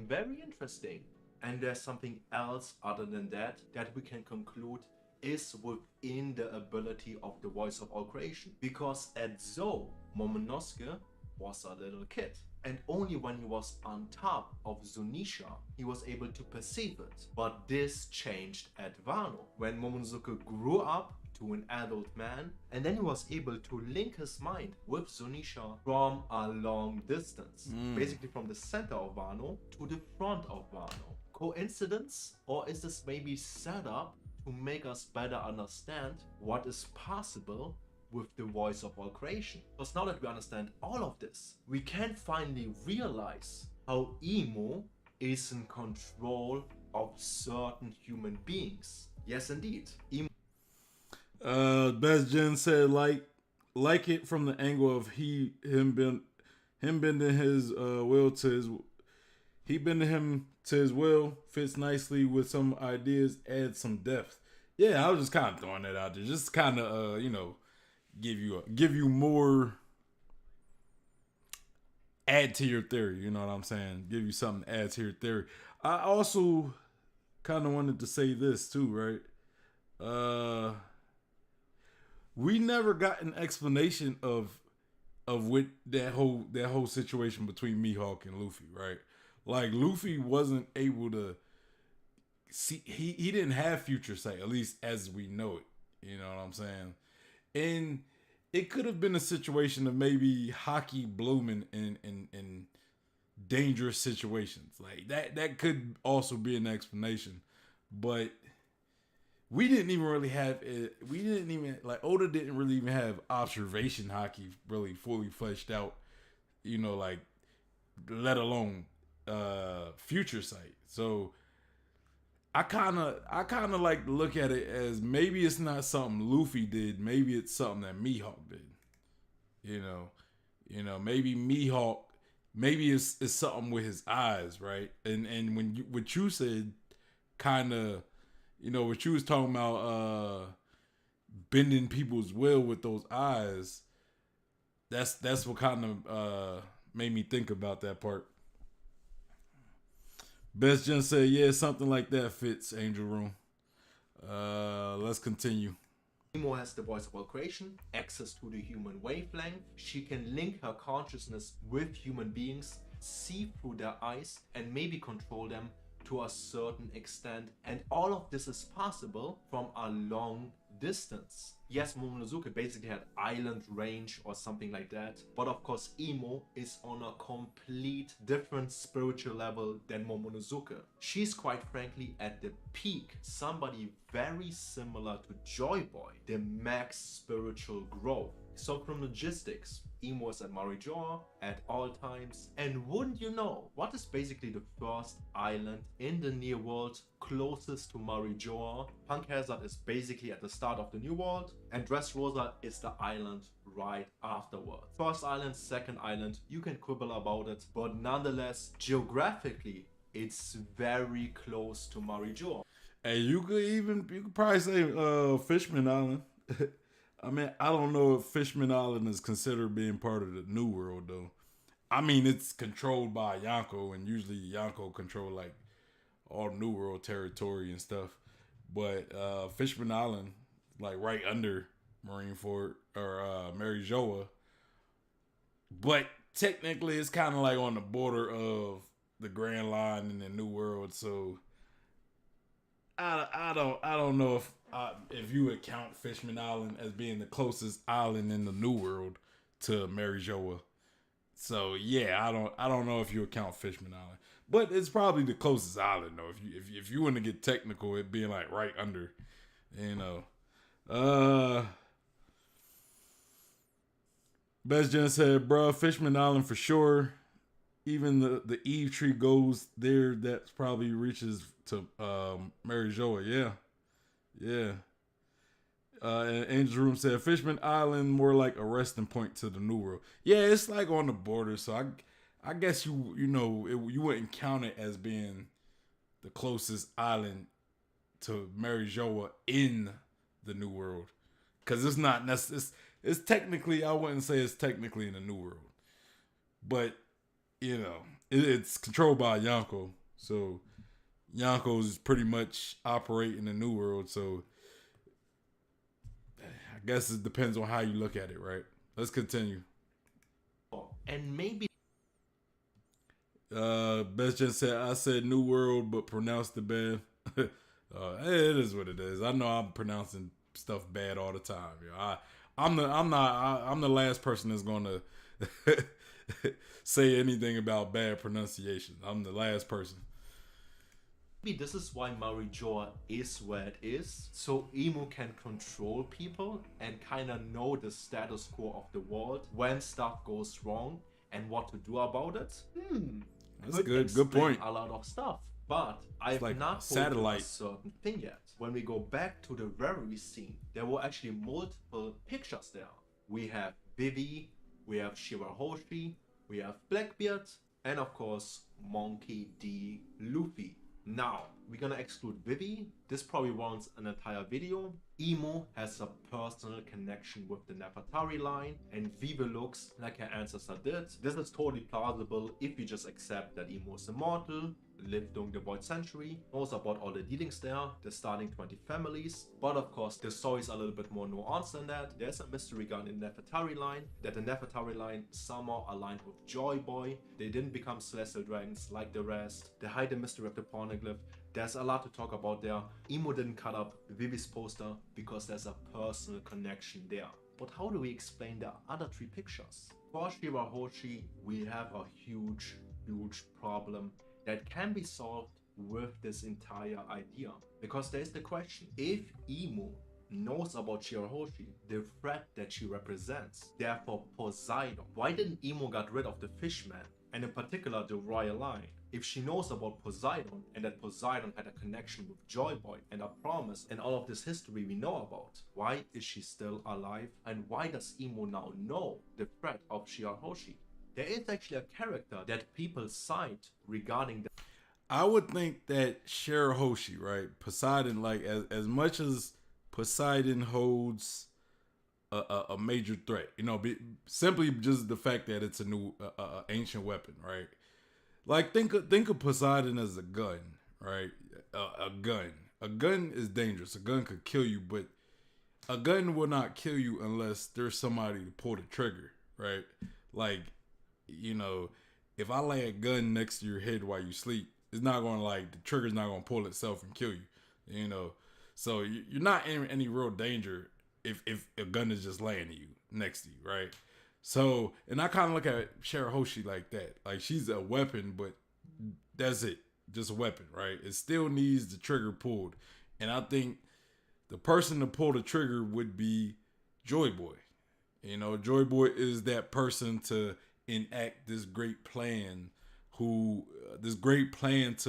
Very interesting. And there's something else other than that we can conclude is within the ability of the voice of all creation. Because at Zou, Momonosuke was a little kid. And only when he was on top of Zunisha, he was able to perceive it. But this changed at Wano. When Momonosuke grew up, to an adult man, and then he was able to link his mind with Zunisha from a long distance, basically from the center of Wano to the front of Wano. Coincidence? Or is this maybe set up to make us better understand what is possible with the voice of all creation? Because now that we understand all of this, we can finally realize how Emo is in control of certain human beings. Yes, indeed. Best Jen said like it from the angle of him bending his will to his he bending him to his will fits nicely with some ideas, adds some depth. Yeah, I was just kind of throwing that out there, just kind of give you more, add to your theory. You know what I'm saying? Give you something to add to your theory. I also kind of wanted to say this too, right? We never got an explanation of what that whole situation between Mihawk and Luffy, right? Like Luffy wasn't able to see, he didn't have future sight, at least as we know it. You know what I'm saying? And it could have been a situation of maybe Haki blooming in dangerous situations. Like that could also be an explanation. But we didn't even really have it. We didn't even, like, Oda didn't really even have observation Haki really fully fleshed out, like, let alone future sight. So I kind of like to look at it as maybe it's not something Luffy did, maybe it's something that Mihawk did. Maybe Mihawk, maybe it's something with his eyes, right? And when what you said, kind of, what you was talking about, bending people's will with those eyes. That's what kind of made me think about that part. Best Jen said, yeah, something like that fits Angel Room. Let's continue. Emo has the voice of all creation, access to the human wavelength. She can link her consciousness with human beings, see through their eyes, and maybe control them to a certain extent. And all of this is possible from a long distance. Yes, Momonosuke basically had island range or something like that, but of course Emo is on a complete different spiritual level than Momonosuke. She's quite frankly at the peak, somebody very similar to Joy Boy, the max spiritual growth. So from logistics, Emo is at Marijoa at all times, and wouldn't you know, what is basically the first island in the near world closest to Marijoa? Punk Hazard is basically at the start of the new world, and Dressrosa is the island right afterward. First island, second island, you can quibble about it, but nonetheless, geographically, it's very close to Marijoa. And you could probably say Fishman Island. I mean, I don't know if Fishman Island is considered being part of the New World, though. I mean, it's controlled by Yonko, and usually Yonko control, like, all New World territory and stuff. But Fishman Island, like, right under Marineford, or Marijoa. But technically, it's kind of, like, on the border of the Grand Line and the New World, so I don't know if you would count Fishman Island as being the closest island in the New World to Marijoa. So yeah, I don't know if you would count Fishman Island, but it's probably the closest island though. If you want to get technical, it being like right under, Best Jen said, "Bruh, Fishman Island for sure. Even the Eve tree goes there. That probably reaches to Marijoa. Yeah. And Angel's Room said Fishman Island more like a resting point to the New World. Yeah, it's like on the border. So I guess you wouldn't count it as being the closest island to Marijoa in the New World, because it's not necessarily. It's technically, I wouldn't say it's technically in the New World, but it's controlled by Yonko, so Yonko's pretty much operating the New World. So I guess it depends on how you look at it, right? Let's continue. And maybe Best Jen said, I said New World but pronounced the bad. It is what it is. I know I'm pronouncing stuff bad all the time. You know, I'm the last person that's gonna say anything about bad pronunciation. I'm the last person. Maybe this is why Marijoa is where it is, so Emu can control people and kinda know the status quo of the world when stuff goes wrong and what to do about it. That's Could good. Good explain point. a lot of stuff. But I've like not a told you a satellite. certain thing yet. When we go back to the very scene, there were actually multiple pictures there. We have Vivi, we have Shirahoshi, we have Blackbeard, and of course Monkey D. Luffy. Now, we're gonna exclude Vivi. This probably warrants an entire video. Emu has a personal connection with the Nefertari line, and Vivi looks like her ancestor did. This is totally plausible if you just accept that Emu is immortal, lived during the Void Century, knows about all the dealings there, the starting 20 families. But of course, the story is a little bit more nuanced than that. There's a mystery regarding the Nefertari line, that the Nefertari line somehow aligned with Joy Boy. They didn't become celestial dragons like the rest. They hide the mystery of the pornoglyph. There's a lot to talk about there. Emo didn't cut up Vivi's poster because there's a personal connection there. But how do we explain the other three pictures? For Shirahoshi, we have a huge problem that can be solved with this entire idea. Because there's the question, if Emu knows about Shirahoshi, the threat that she represents, therefore Poseidon, why didn't Emu get rid of the fishman, and in particular the royal line? If she knows about Poseidon and that Poseidon had a connection with Joy Boy and a promise and all of this history we know about, why is she still alive? And why does Emu now know the threat of Shirahoshi? There is actually a character that people cite regarding the... I would think that Shirahoshi, right? Poseidon, like as much as Poseidon holds a major threat, you know, simply just the fact that it's a new ancient weapon, right? Like think of Poseidon as a gun, right? A gun. A gun is dangerous. A gun could kill you, but a gun will not kill you unless there's somebody to pull the trigger, right? Like, you know, if I lay a gun next to your head while you sleep, it's not going to like the trigger's not going to pull itself and kill you, you know. So you're not in any real danger if a gun is just laying to you next to you, right? So, and I kind of look at Shirahoshi like that. Like she's a weapon, but that's it, just a weapon, right? It still needs the trigger pulled, and I think the person to pull the trigger would be Joy Boy. You know, Joy Boy is that person to enact this great plan to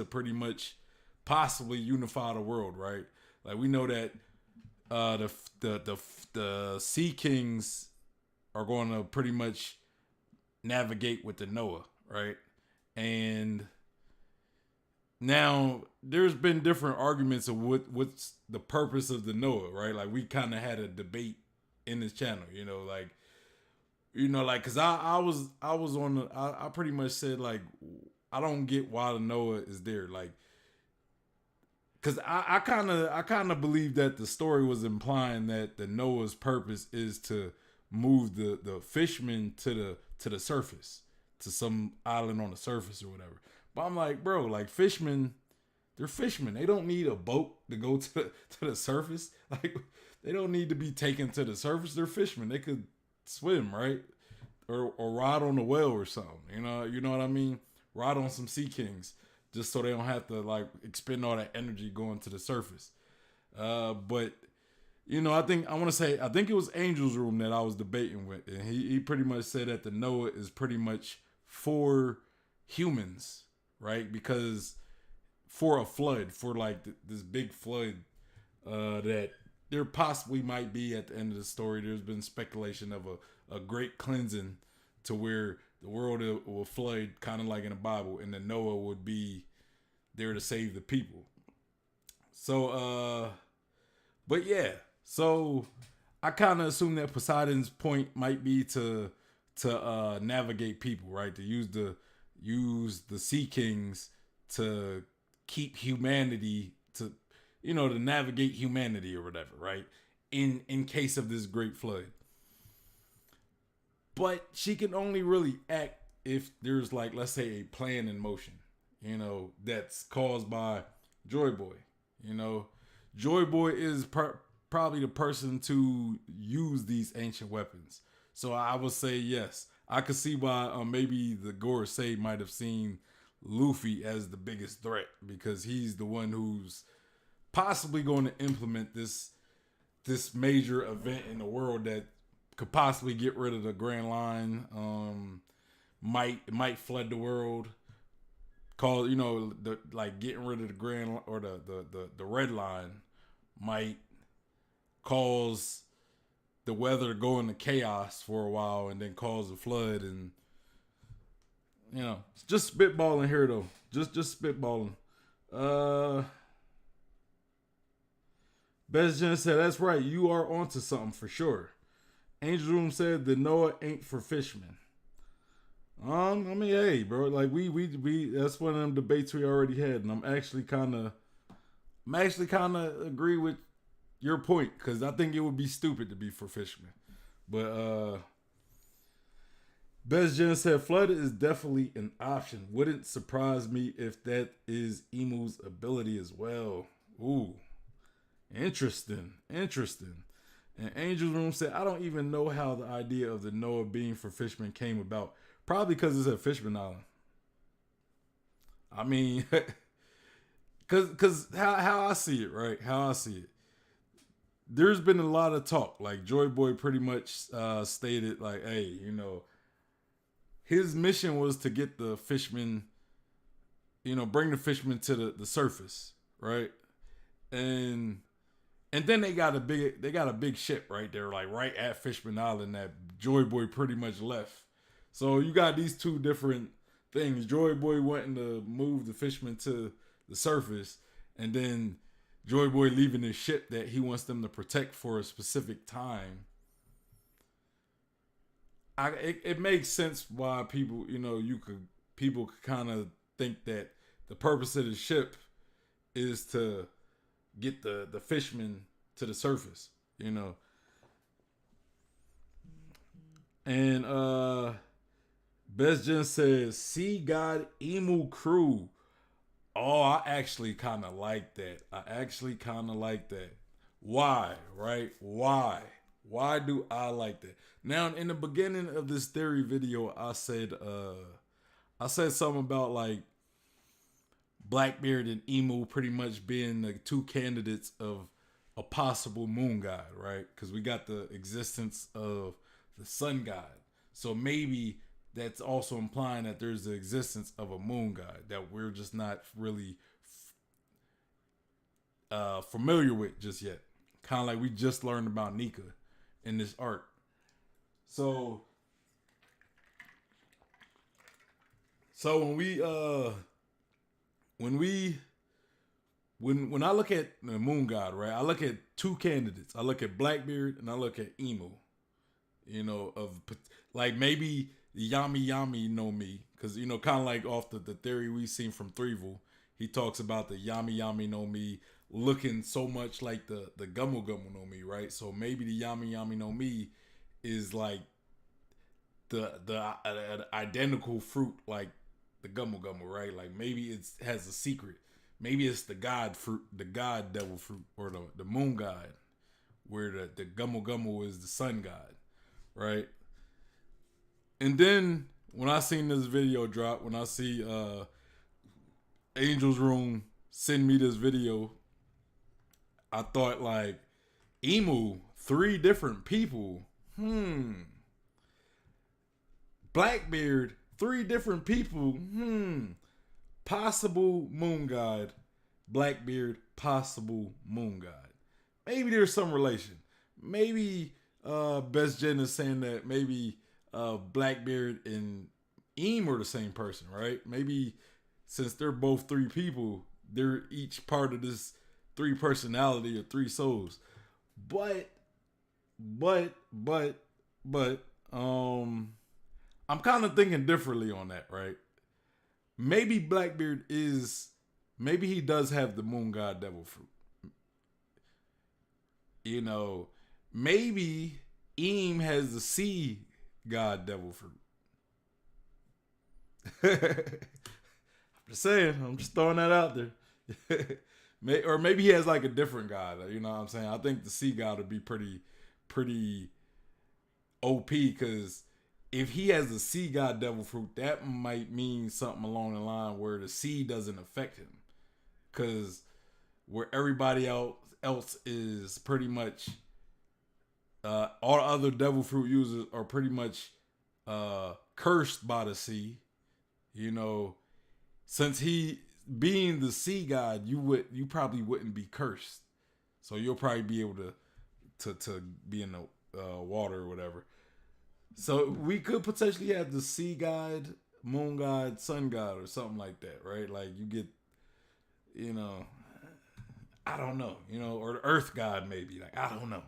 pretty much possibly unify the world, right? Like we know that the Sea Kings are going to pretty much navigate with the Noah, right? And now there's been different arguments of what's the purpose of the Noah, right? Like we kind of had a debate in this channel, like because I was on I pretty much said like I don't get why the Noah is there, like because I kind of believe that the story was implying that the Noah's purpose is to move the fishmen to the surface, to some island on the surface or whatever. But I'm like, bro, like fishmen, they're fishmen. They don't need a boat to go to the surface. Like they don't need to be taken to the surface. They're fishmen. They could swim, right? Or ride on a whale or something. You know what I mean? Ride on some Sea Kings, just so they don't have to like expend all that energy going to the surface. But I think it was Angel's Room that I was debating with, and he pretty much said that the Noah is pretty much for humans, right? Because for a flood, for like this big flood that there possibly might be at the end of the story. There's been speculation of a great cleansing to where the world will flood, kind of like in the Bible, and the Noah would be there to save the people. So, but yeah. So I kind of assume that Poseidon's point might be to navigate people, right? To use the Sea Kings to keep humanity to navigate humanity or whatever, right? In case of this great flood. But she can only really act if there's like, let's say, a plan in motion, that's caused by Joy Boy. Joy Boy is probably the person to use these ancient weapons. So I would say yes. I could see why maybe the Gorosei might have seen Luffy as the biggest threat because he's the one who's possibly going to implement this major event in the world that could possibly get rid of the Grand Line. Might flood the world. Call like getting rid of the Grand or the Red Line might cause the weather to go into chaos for a while and then cause a flood and just spitballing here though. Just spitballing. Best Jen said, that's right, you are onto something for sure. Angel Room said the Noah ain't for fishmen. I mean, hey, bro, like we that's one of them debates we already had, and I'm actually kind of agree with your point because I think it would be stupid to be for fishermen. But Best Jen said flood is definitely an option. Wouldn't surprise me if that is Emu's ability as well. Ooh, interesting. And Angel's Room said, I don't even know how the idea of the Noah being for fishermen came about. Probably because it's at Fishman Island. I mean, because how I see it, right? How I see it. There's been a lot of talk. Like, Joy Boy pretty much stated, like, hey, his mission was to get the fishermen, bring the fishermen to the surface, right? And then they got a big ship right there, like right at Fishman Island that Joy Boy pretty much left. So you got these two different things. Joy Boy wanting to move the fishermen to the surface, and then Joy Boy leaving his ship that he wants them to protect for a specific time. It makes sense why people, people could kind of think that the purpose of the ship is to get the fishermen to the surface, And Best Jen says, Sea God Emu Crew. Oh, I actually kind of like that. Why, right? Why do I like that? Now, in the beginning of this theory video, I said something about like Blackbeard and Emu pretty much being the two candidates of a possible moon god, right? Because we got the existence of the sun god. So maybe that's also implying that there's the existence of a moon god that we're just not really familiar with just yet. Kind of like we just learned about Nika in this arc. So when I look at the moon god, right, I look at two candidates. I look at Blackbeard and I look at Emu. Of like maybe Yami Yami no Mi, because kind of like off the theory we've seen from Threevil, he talks about the Yami Yami no Mi looking so much like the Gumu Gumu no Mi, right? So maybe the Yami Yami no Mi is like the identical fruit like the Gumu Gumu, right? Like maybe it has a secret. Maybe it's the god fruit, the god devil fruit, or the moon god, where the Gumu Gumu is the sun god, right? And then when I seen this video drop, when I see Angel's Room send me this video, I thought like, Emu, 3 different people. Blackbeard, 3 different people. Possible moon god. Blackbeard, possible moon god. Maybe there's some relation. Maybe Best Jen is saying that maybe Blackbeard and Eam are the same person, right? Maybe since they're both 3 people, they're each part of this 3 personality or 3 souls. But I'm kind of thinking differently on that, right? Maybe Blackbeard maybe he does have the moon god devil fruit. Maybe Eam has the sea god devil fruit. I'm just saying. I'm just throwing that out there. Or maybe he has like a different god. You know what I'm saying? I think the sea god would be pretty OP because if he has the sea god devil fruit, that might mean something along the line where the sea doesn't affect him. Because where everybody else is pretty much all other devil fruit users are pretty much cursed by the sea. You know, since he being the sea god, you probably wouldn't be cursed, so you'll probably be able to be in the water or whatever. So we could potentially have the sea god, moon god, sun god, or something like that, right? Like you get, you know, I don't know, or the earth god maybe. Like I don't know.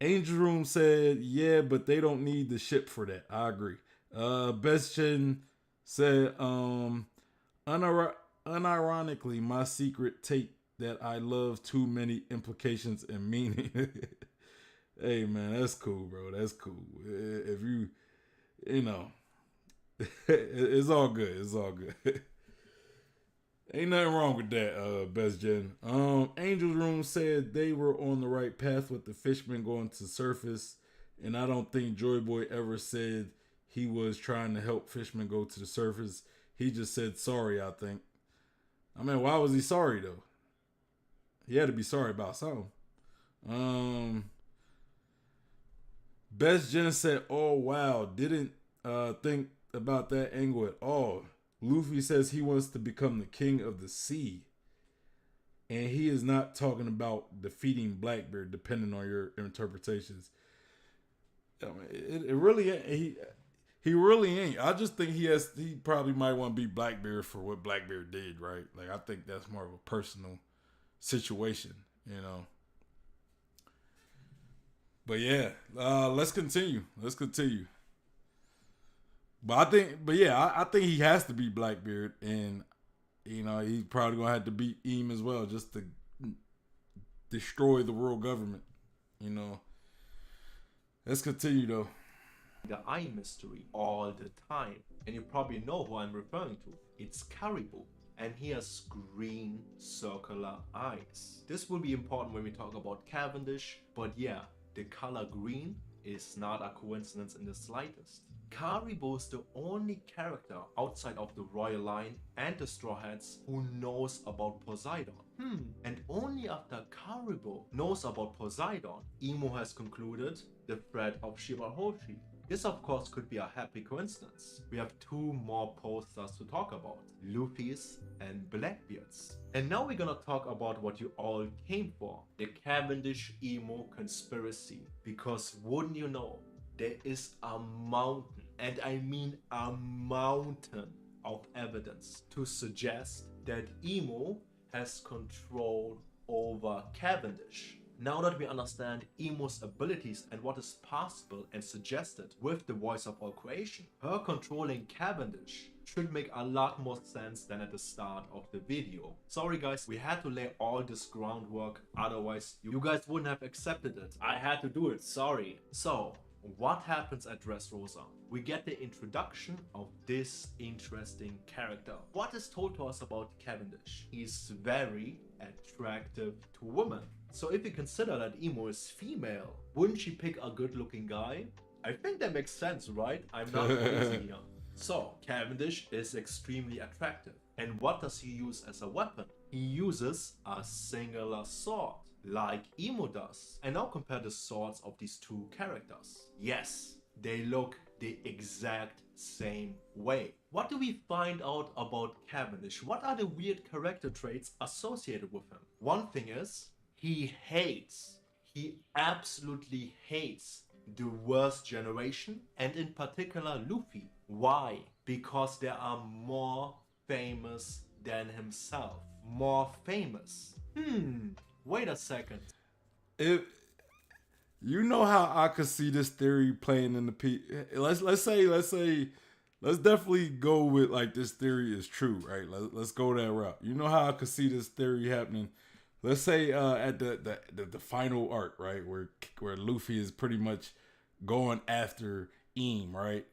Angel Room said, yeah, but they don't need the ship for that. I agree. Best Chin said, unironically, my secret take that I love too many implications and meaning. Hey man, that's cool, bro. That's cool. If you know, it's all good. It's all good. Ain't nothing wrong with that, Best Jen. Angel's Room said they were on the right path with the fisherman going to surface, and I don't think Joy Boy ever said he was trying to help fishermen go to the surface. He just said sorry, I think. I mean, why was he sorry though? He had to be sorry about something. Best Jen said, "Oh wow, didn't think about that angle at all." Luffy says he wants to become the king of the sea. And he is not talking about defeating Blackbeard, depending on your interpretations. I mean, it really ain't. He really ain't. I just think he probably might want to beat Blackbeard for what Blackbeard did, right? Like I think that's more of a personal situation, you know. But yeah, let's continue. I think he has to beat Blackbeard, and he's probably gonna have to beat Eam as well, just to destroy the world government. You know. Let's continue though. The eye mystery all the time, and you probably know who I'm referring to. It's Caribou, and he has green circular eyes. This will be important when we talk about Cavendish, but yeah, the color green is not a coincidence in the slightest. Caribou is the only character outside of the Royal Line and the Straw Hats who knows about Poseidon. And only after Caribou knows about Poseidon, Imo has concluded the threat of Shirahoshi. This of course could be a happy coincidence. We have two more posters to talk about, Luffy's and Blackbeard's. And now we're gonna talk about what you all came for, the Cavendish Emo conspiracy. Because wouldn't you know, there is a mountain, and I mean a mountain of evidence to suggest that Emo has control over Cavendish. Now that we understand Emo's abilities and what is possible and suggested with the Voice of All Creation, her controlling Cavendish should make a lot more sense than at the start of the video. Sorry guys, we had to lay all this groundwork, otherwise you guys wouldn't have accepted it. I had to do it, sorry. So, what happens at Dressrosa? We get the introduction of this interesting character. What is told to us about Cavendish? He's very attractive to women. So if you consider that Emo is female, wouldn't she pick a good looking guy? I think that makes sense, right? I'm not crazy here. So, Cavendish is extremely attractive. And what does he use as a weapon? He uses a singular sword, like Emo does. And now compare the swords of these two characters. Yes, they look the exact same way. What do we find out about Cavendish? What are the weird character traits associated with him? One thing is, he absolutely hates the worst generation, and in particular Luffy. Why? Because there are more famous than himself. More famous. Wait a second. If you know how I could see this theory playing in the let's definitely go with like this theory is true, right? Let's go that route. You know how I could see this theory happening. Let's say at the final arc, right, where Luffy is pretty much going after Eam, right,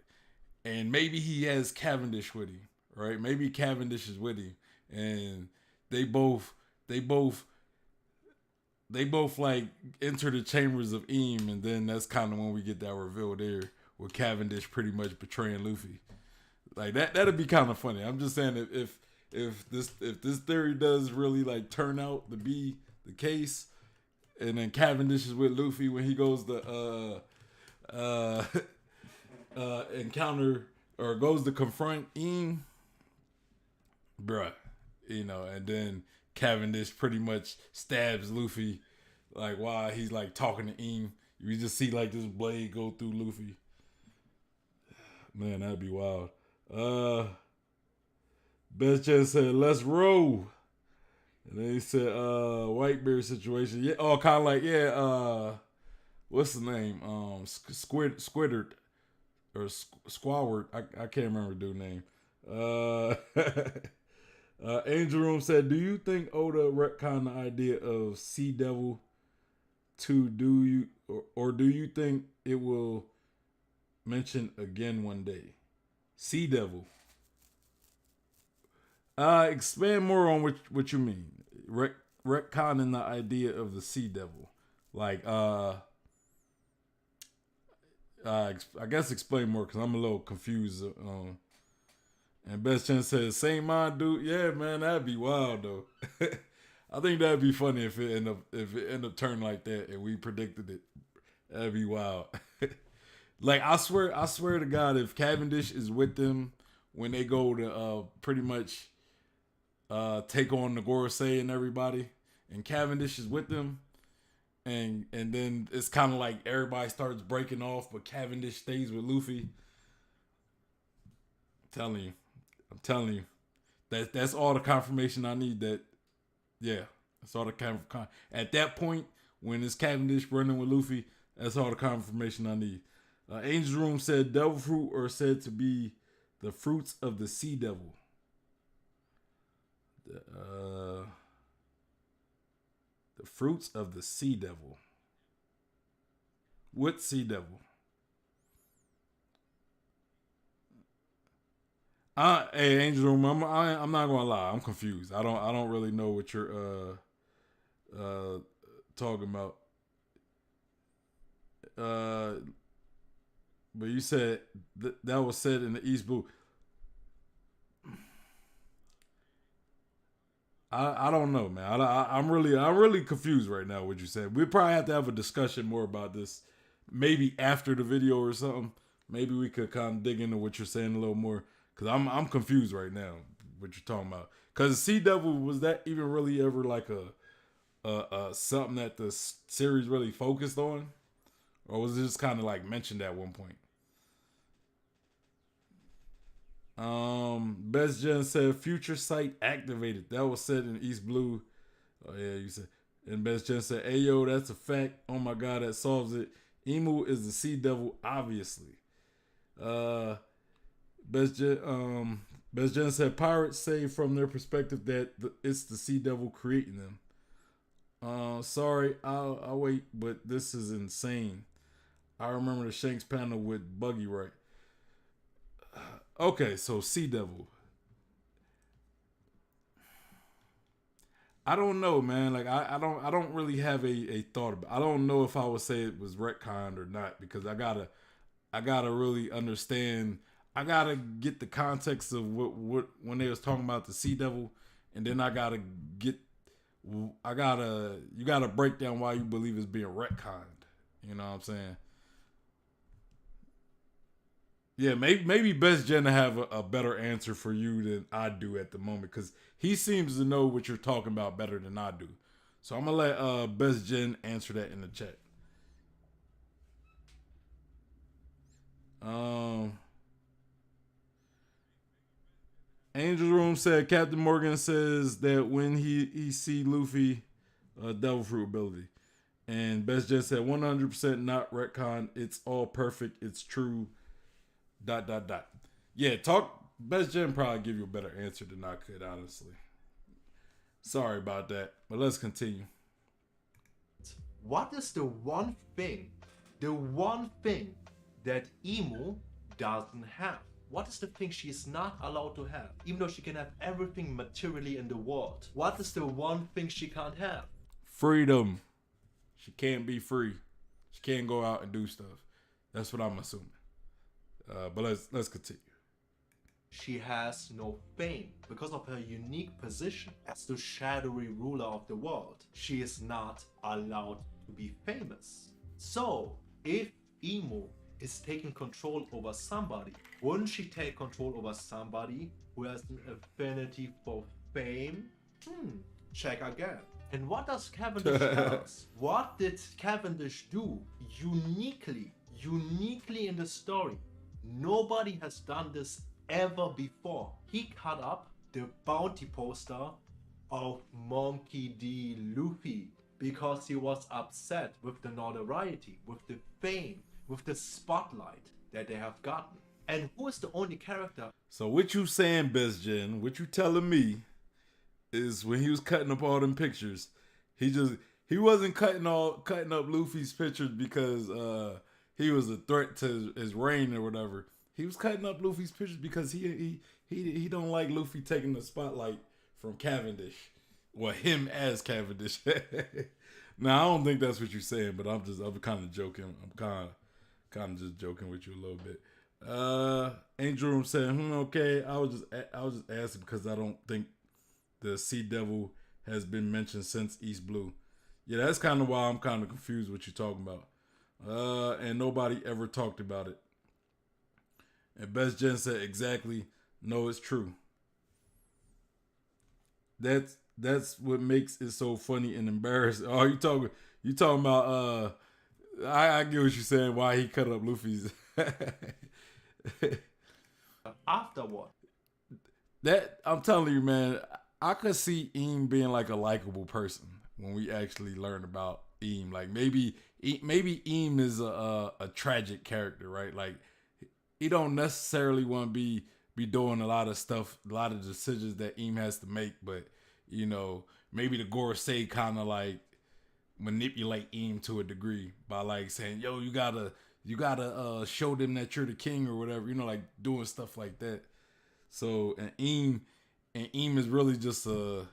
and maybe he has Cavendish with him, right? Maybe Cavendish is with him, and they both they both they both like enter the chambers of Eam, and then that's kind of when we get that reveal there with Cavendish pretty much betraying Luffy. Like that'd be kind of funny. I'm just saying if this theory does really like turn out to be the case, and then Cavendish is with Luffy when he goes to encounter or goes to confront Eam, bruh, and then Cavendish pretty much stabs Luffy, like while he's like talking to Eam. You just see like this blade go through Luffy. Man, that'd be wild. Best Jen said, "Let's roll." And then he said, Whitebeard situation. Yeah, oh, kind of like, yeah, what's the name? Squiddard or Squaward. I can't remember the dude's name. Angel Room said, "Do you think Oda retconned the idea of Sea Devil to do you, or do you think it will mention again one day?" Sea Devil. Expand more on what you mean. Retconning the idea of the Sea Devil. Like, I guess explain more because I'm a little confused. And Best Chance says, "Same mind, dude." Yeah, man, that'd be wild though. I think that'd be funny if it end up turning like that and we predicted it. That'd be wild. Like I swear to God, if Cavendish is with them when they go to pretty much take on the Gorosei and everybody, and Cavendish is with them, and then it's kind of like everybody starts breaking off, but Cavendish stays with Luffy. I'm telling you, that's all the confirmation I need. That's all the at that point when it's Cavendish running with Luffy. That's all the confirmation I need. Angel's Room said devil fruit are said to be the fruits of the Sea Devil. The fruits of the Sea Devil. What Sea Devil? Hey, Angel's Room. I'm not gonna lie. I'm confused. I don't really know what you're talking about. But you said that was said in the East Blue. I don't know, man. I'm really confused right now. What you said. We probably have to have a discussion more about this, maybe after the video or something. Maybe we could kind of dig into what you're saying a little more, because I'm confused right now. What you're talking about? Because Sea Devil, was that even really ever like a something that the series really focused on, or was it just kind of like mentioned at one point? Best Gen said future sight activated. That was said in East Blue. Oh yeah, you said. And Best Gen said, "Ayo, that's a fact. Oh my god, that solves it. Emu is the Sea Devil, obviously." Best Gen said pirates say from their perspective that it's the Sea Devil creating them. Sorry, I'll wait, but this is insane. I remember the Shanks panel with Buggy, right? Okay, so Sea Devil. I don't know, man. Like I don't really have a thought about. I don't know if I would say it was retconned or not, because I gotta really understand. I gotta get the context of what when they was talking about the Sea Devil, and then you gotta break down why you believe it's being retconned. You know what I'm saying? Yeah, maybe Best Jen to have a better answer for you than I do at the moment, because he seems to know what you're talking about better than I do. So I'm gonna let Best Jen answer that in the chat. Angel Room said Captain Morgan says that when he see Luffy, Devil Fruit ability, and Best Jen said 100% not retcon. It's all perfect. It's true. ... Yeah, Best Jen probably give you a better answer than I could, honestly. Sorry about that, but let's continue. What is the one thing that Emu doesn't have? What is the thing she is not allowed to have? Even though she can have everything materially in the world. What is the one thing she can't have? Freedom. She can't be free. She can't go out and do stuff. That's what I'm assuming. But let's continue. She has no fame because of her unique position as the shadowy ruler of the world. She is not allowed to be famous. So, if Imu is taking control over somebody, wouldn't she take control over somebody who has an affinity for fame? Check again. And what does Cavendish tell us? What did Cavendish do uniquely in the story? Nobody has done this ever before. He cut up the bounty poster of Monkey D. Luffy because he was upset with the notoriety, with the fame, with the spotlight that they have gotten. And who is the only character? So what you saying, Best Gen, what you telling me is when he was cutting up all them pictures, he wasn't cutting up Luffy's pictures because he was a threat to his reign or whatever. He was cutting up Luffy's pictures because he don't like Luffy taking the spotlight from Cavendish. Well, him as Cavendish. Now I don't think that's what you're saying, but I'm kind of joking. I'm kind of just joking with you a little bit. Angel Room said, okay. I was just asking because I don't think the Sea Devil has been mentioned since East Blue. Yeah, that's kind of why I'm kind of confused what you're talking about. And nobody ever talked about it. And Best Gen said, exactly. No, it's true. That's what makes it so funny and embarrassing. Oh, you talking about I get what you're saying, why he cut up Luffy's Afterward. That I'm telling you, man, I could see Eam being like a likable person when we actually learn about Eam. Like maybe Eam is a tragic character, right? Like he don't necessarily want to be doing a lot of stuff, a lot of decisions that Eam has to make, but you know, maybe the Gorosei kind of like manipulate Eam to a degree by like saying, yo, you gotta show them that you're the king or whatever, you know, like doing stuff like that. So and Eam is really just you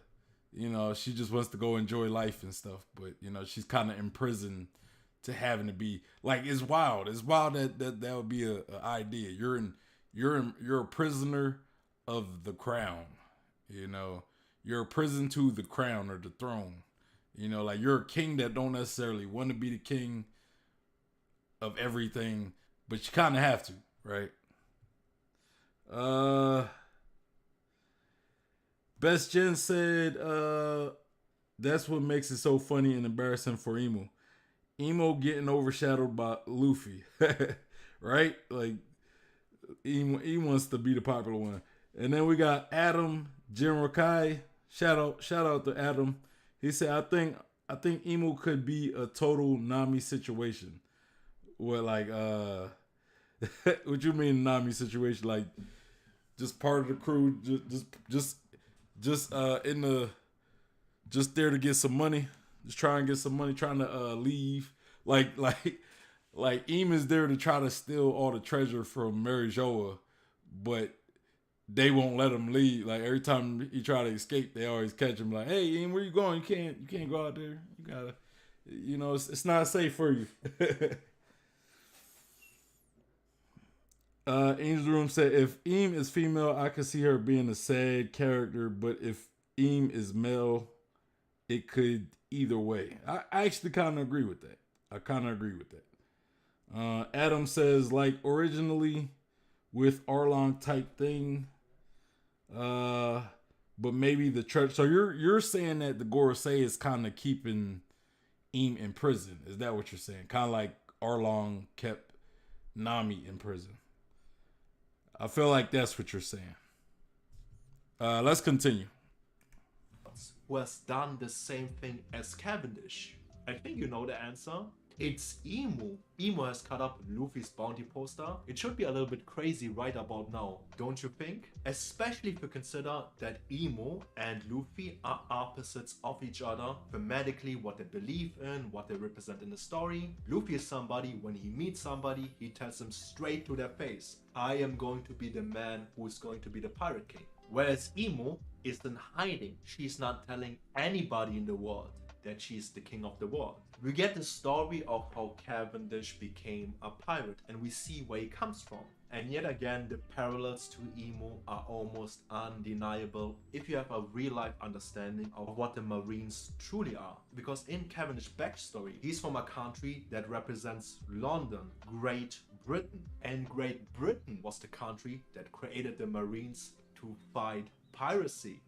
know, she just wants to go enjoy life and stuff, but you know, she's kind of imprisoned to having to be like, it's wild that would be a idea. You're a prisoner of the crown, you know, you're a prison to the crown or the throne, you know, like you're a king that don't necessarily want to be the king of everything, but you kind of have to, right? Best Gen said that's what makes it so funny and embarrassing for Emo getting overshadowed by Luffy, right? Like he wants to be the popular one. And then we got Adam General Kai. Shout out to Adam. He said, I think Emo could be a total Nami situation. What like what you mean Nami situation? Like just part of the crew, just in the just there to get some money. Just try and get some money, trying to leave. Like Eam is there to try to steal all the treasure from Mary Joa, but they won't let him leave. Like every time he try to escape, they always catch him. Like, hey, Eam, where you going? You can't go out there. You gotta, you know, it's not safe for you. Angel Room said, if Eam is female, I could see her being a sad character, but if Eam is male, it could either way. I actually kind of agree with that. Adam says, like originally with Arlong type thing, but maybe the church. So you're saying that the Gorosei is kind of keeping Eam in prison. Is that what you're saying? Kind of like Arlong kept Nami in prison. I feel like that's what you're saying. Let's continue. Who has done the same thing as Cavendish? I think you know the answer. It's Imu. Imu has cut up Luffy's bounty poster. It should be a little bit crazy right about now, don't you think? Especially if you consider that Imu and Luffy are opposites of each other, thematically, what they believe in, what they represent in the story. Luffy is somebody, when he meets somebody, he tells them straight to their face, I am going to be the man who is going to be the Pirate King. Whereas Imu is in hiding. She's not telling anybody in the world that she's the king of the world. We get the story of how Cavendish became a pirate, and we see where he comes from. And yet again, the parallels to Imu are almost undeniable if you have a real-life understanding of what the Marines truly are. Because in Cavendish's backstory, he's from a country that represents London, Great Britain. And Great Britain was the country that created the Marines to fight piracy.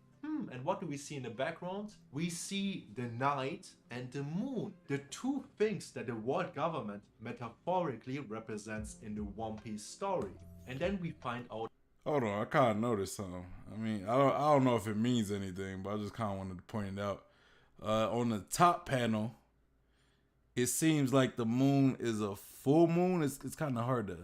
And what do we see in the background? We see the night and the moon, the two things that the world government metaphorically represents in the One Piece story. And then we find out. Hold on, I kind of noticed something. I mean, I don't know if it means anything, but I just kind of wanted to point it out. On the top panel, it seems like the moon is a full moon. It's kind of hard to.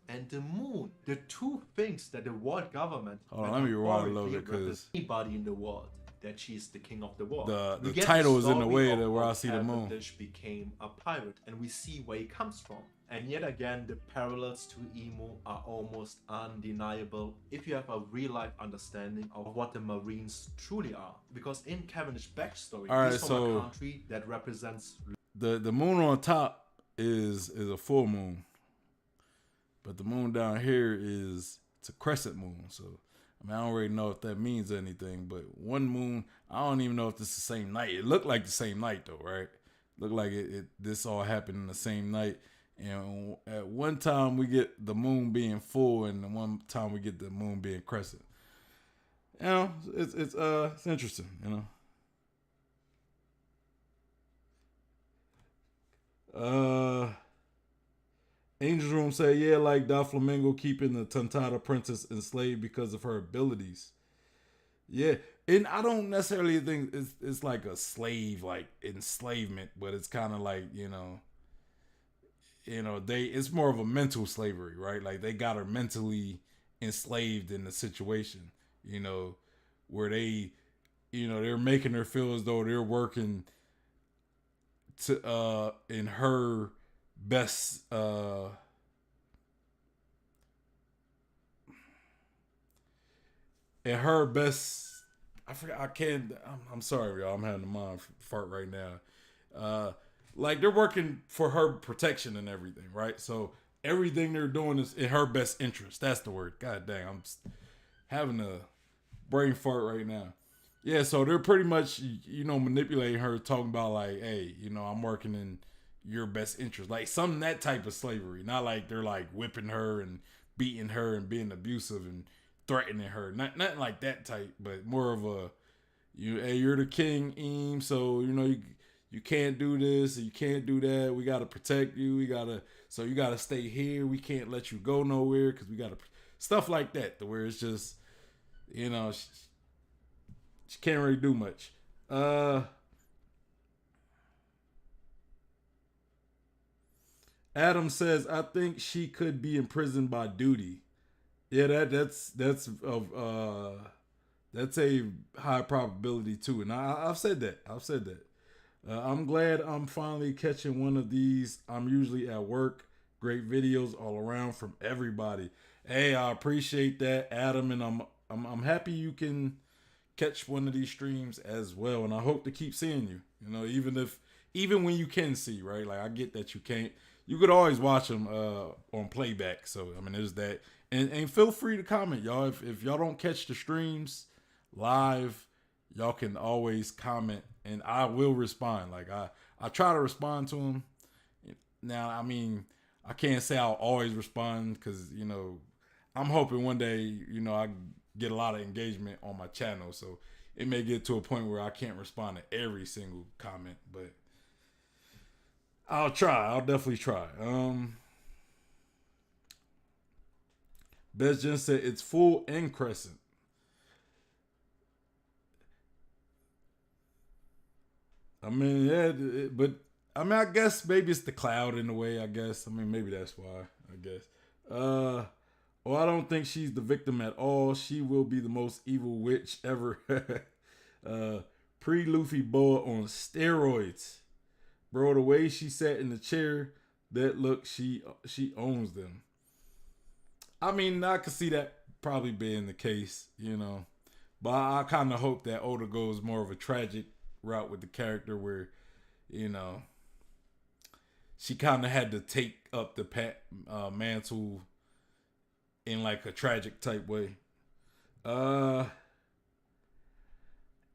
And the moon, the two things that the world government. Hold on, let me rewind a little bit because anybody in the world that she's the king of the world. The title is in the way that where I see the moon. Cavendish became a pirate, and we see where he comes from. And yet again, the parallels to Imu are almost undeniable if you have a real-life understanding of what the Marines truly are. Because in Cavendish's backstory, he's from a country that represents the moon on top is a full moon. But the moon down here it's a crescent moon. So, I mean, I don't really know if that means anything. But one moon, I don't even know if this is the same night. It looked like the same night, though, right? Looked like this all happened in the same night. And at one time, we get the moon being full, and the one time we get the moon being crescent. You know, it's interesting, you know. Angel's Room said, yeah, like Doflamingo keeping the Tontada princess enslaved because of her abilities. Yeah, and I don't necessarily think it's like a slave, like enslavement, but it's kind of like, it's more of a mental slavery, right? Like they got her mentally enslaved in the situation, where they, they're making her feel as though they're working to in her best I forgot. I'm sorry, y'all. I'm having a mind fart right now. Like they're working for her protection and everything, right? So everything they're doing is in her best interest. That's the word. God dang, I'm having a brain fart right now. Yeah, so they're pretty much manipulating her, talking about like, hey, I'm working in your best interest, like some that type of slavery. Not like they're like whipping her and beating her and being abusive and threatening her. Nothing like that type, but more of a hey, you're the king, Eam, so you can't do this, you can't do that. We gotta protect you. You gotta stay here. We can't let you go nowhere because we gotta stuff like that. To where it's just she can't really do much. Adam says, I think she could be imprisoned by duty. Yeah, that's a high probability too. And I've said that. I'm glad I'm finally catching one of these. I'm usually at work. Great videos all around from everybody. Hey, I appreciate that, Adam, and I'm happy you can catch one of these streams as well. And I hope to keep seeing you. Even when you can see, right? Like I get that you can't. You could always watch them on playback. So, I mean, there's that. And feel free to comment, y'all. If y'all don't catch the streams live, y'all can always comment, and I will respond. Like, I try to respond to them. Now, I mean, I can't say I'll always respond because, I'm hoping one day, I get a lot of engagement on my channel. So, it may get to a point where I can't respond to every single comment, but I'll try. I'll definitely try. Best Jen said it's full and crescent. I mean, yeah, but I mean, I guess maybe it's the cloud in a way. I guess. I mean, maybe that's why. I guess. Well, I don't think she's the victim at all. She will be the most evil witch ever. Pre-Luffy boa on steroids, bro. The way she sat in the chair, that look, she owns them. I mean, I could see that probably being the case, you know. But I kind of hope that Oda goes more of a tragic route with the character, where, you know, she kind of had to take up the mantle in like a tragic type way.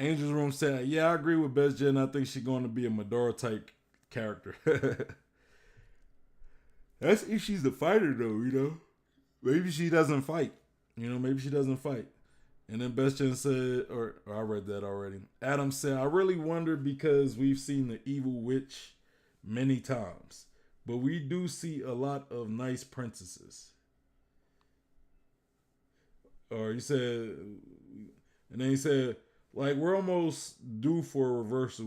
Angel's Room said, "Yeah, I agree with Best Jen. I think she's going to be a Medora type character." That's if she's the fighter, though. You know, maybe she doesn't fight. You know, maybe she doesn't fight. And then Best Jen said, or I read that already. Adam said, "I really wonder because we've seen the evil witch many times, but we do see a lot of nice princesses." Or he said, and then he said, like, we're almost due for a reversal,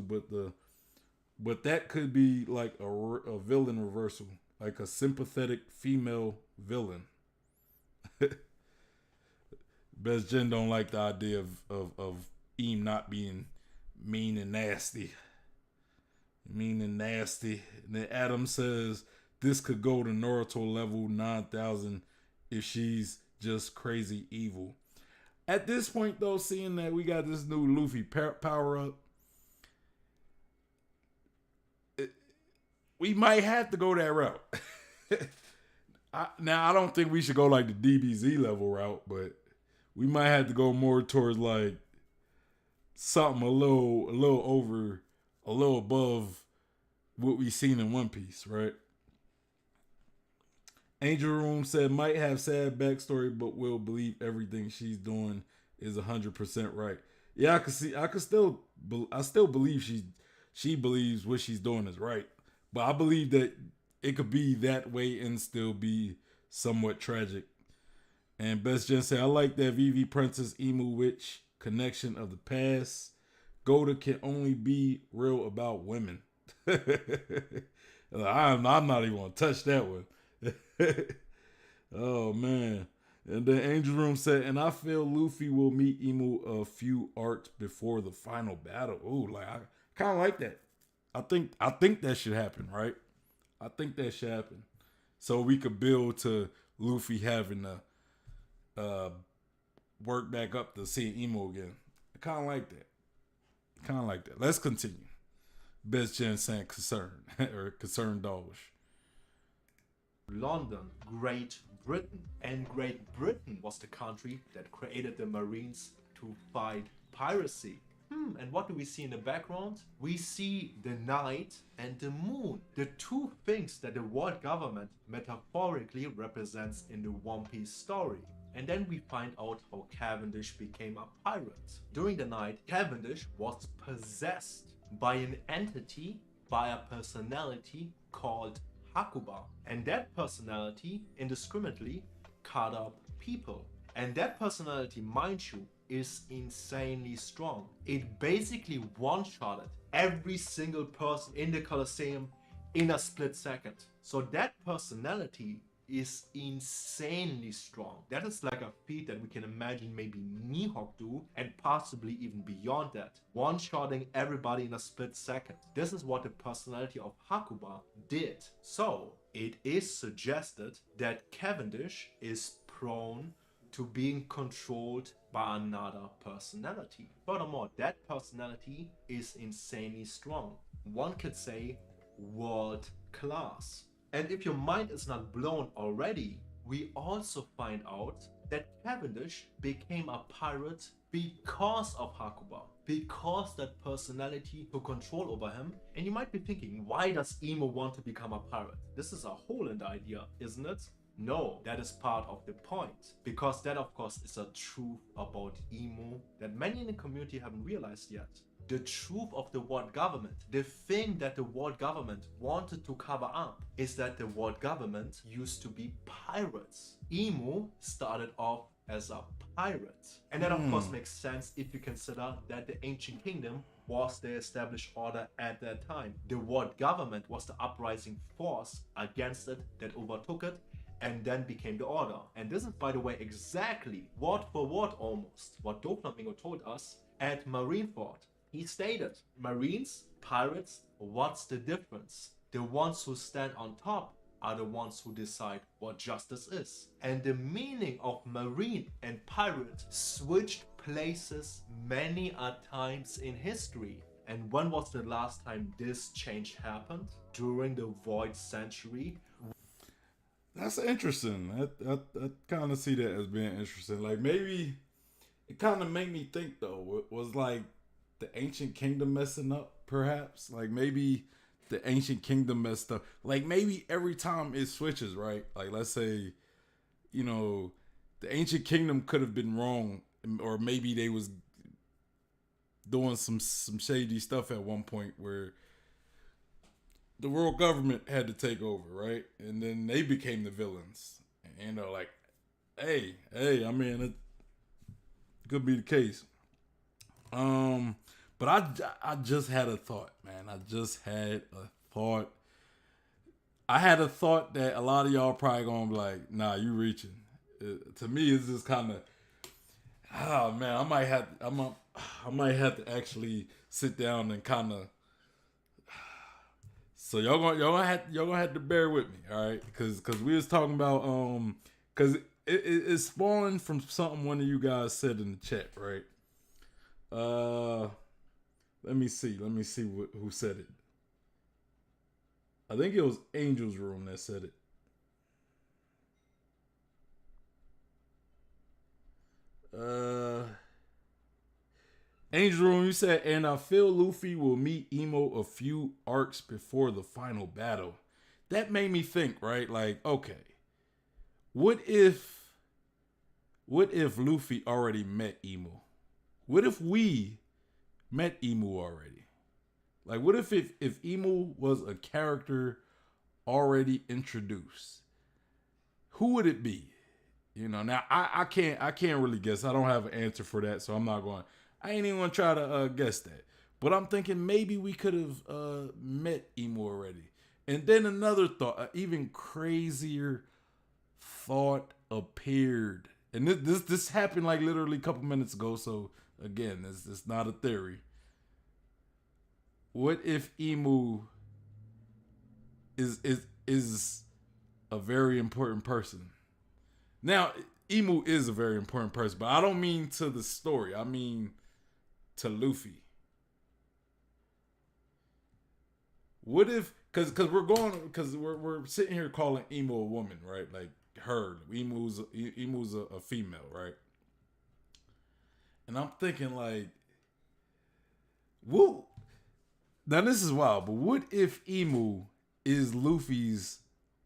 but that could be like a villain reversal, like a sympathetic female villain. Best Jen don't like the idea of Eam not being mean and nasty. Mean and nasty. And then Adam says this could go to Naruto level 9,000 if she's just crazy evil. At this point, though, seeing that we got this new Luffy power up, we might have to go that route. Now, I don't think we should go like the DBZ level route, but we might have to go more towards like something a little over, a little above what we've seen in One Piece, right? Angel Room said might have sad backstory, but will believe everything she's doing is 100% right. Yeah, I still believe she believes what she's doing is right, but I believe that it could be that way and still be somewhat tragic. And Best Jen said, I like that VV Princess Emu Witch connection of the past. Goda can only be real about women. I'm not even gonna touch that one. Oh man. And then Angel Room said, and I feel Luffy will meet Emu a few arcs before the final battle. Ooh, like I kind of like that. I think that should happen, right? I think that should happen, so we could build to Luffy having to work back up to see Emu again. I kind of like that. Let's continue. Best Jen saying concern or concerned Doge. London, Great Britain. And Great Britain was the country that created the Marines to fight piracy. And what do we see in the background? We see the night and the moon. The two things that the world government metaphorically represents in the One Piece story. And then we find out how Cavendish became a pirate. During the night, Cavendish was possessed by an entity, by a personality called Hakuba. And that personality indiscriminately cut up people. And that personality, mind you, is insanely strong. It basically one-shotted every single person in the Colosseum in a split second. So that personality is insanely strong. That is like a feat that we can imagine maybe Mihawk do, and possibly even beyond that. One-shotting everybody in a split second. This is what the personality of Hakuba did. So it is suggested that Cavendish is prone to being controlled by another personality. Furthermore, that personality is insanely strong. One could say world class. And if your mind is not blown already, we also find out that Cavendish became a pirate because of Hakuba, because that personality took control over him. And you might be thinking, why does Emo want to become a pirate? This is a hole in the idea, isn't it? No, that is part of the point, because that of course is a truth about Emu that many in the community haven't realized yet. The truth of the world government, the thing that the world government wanted to cover up, is that the world government used to be pirates. Emu started off as a pirate. And that of course makes sense if you consider that the ancient kingdom was the established order at that time. The world government was the uprising force against it that overtook it and then became the order. And this is, by the way, exactly word for word almost what Doflamingo told us at Marineford. He stated, Marines, pirates, what's the difference? The ones who stand on top are the ones who decide what justice is. And the meaning of marine and pirate switched places many a times in history. And when was the last time this change happened? During the Void Century. That's interesting. I kind of see that as being interesting. Like maybe it kind of made me think though. It was like the ancient kingdom messing up, perhaps. Like maybe the ancient kingdom messed up. Like maybe every time it switches, right? Like let's say, you know, the ancient kingdom could have been wrong, or maybe they was doing some shady stuff at one point where the world government had to take over, right? And then they became the villains. And, you know, like, hey, I mean, it could be the case. But I just had a thought, man. I just had a thought. I had a thought that a lot of y'all probably gonna be like, nah, you reaching. To me, it's just kind of, oh man, I might have to actually sit down and kind of. So y'all gonna have to bear with me, all right? Because we was talking about because it spawned from something one of you guys said in the chat, right? Let me see who said it. I think it was Angel's Room that said it. Angel Room, you said, and I feel Luffy will meet Emo a few arcs before the final battle. That made me think, right? Like, okay, what if Luffy already met Emo? What if we met Emo already? Like, what if Emo was a character already introduced? Who would it be? You know, now I can't really guess. I don't have an answer for that, so I'm not going. I ain't even gonna try to guess that. But I'm thinking maybe we could have met Emo already. And then another thought, an even crazier thought appeared. And this happened like literally a couple minutes ago. So again, it's not a theory. What if Emu is a very important person? Now, Emu is a very important person, but I don't mean to the story. I mean to Luffy. What if, because we're sitting here calling Emo a woman, right? Like her, Emu's a female, right? And I'm thinking like, whoa. Now this is wild, but what if Emu is Luffy's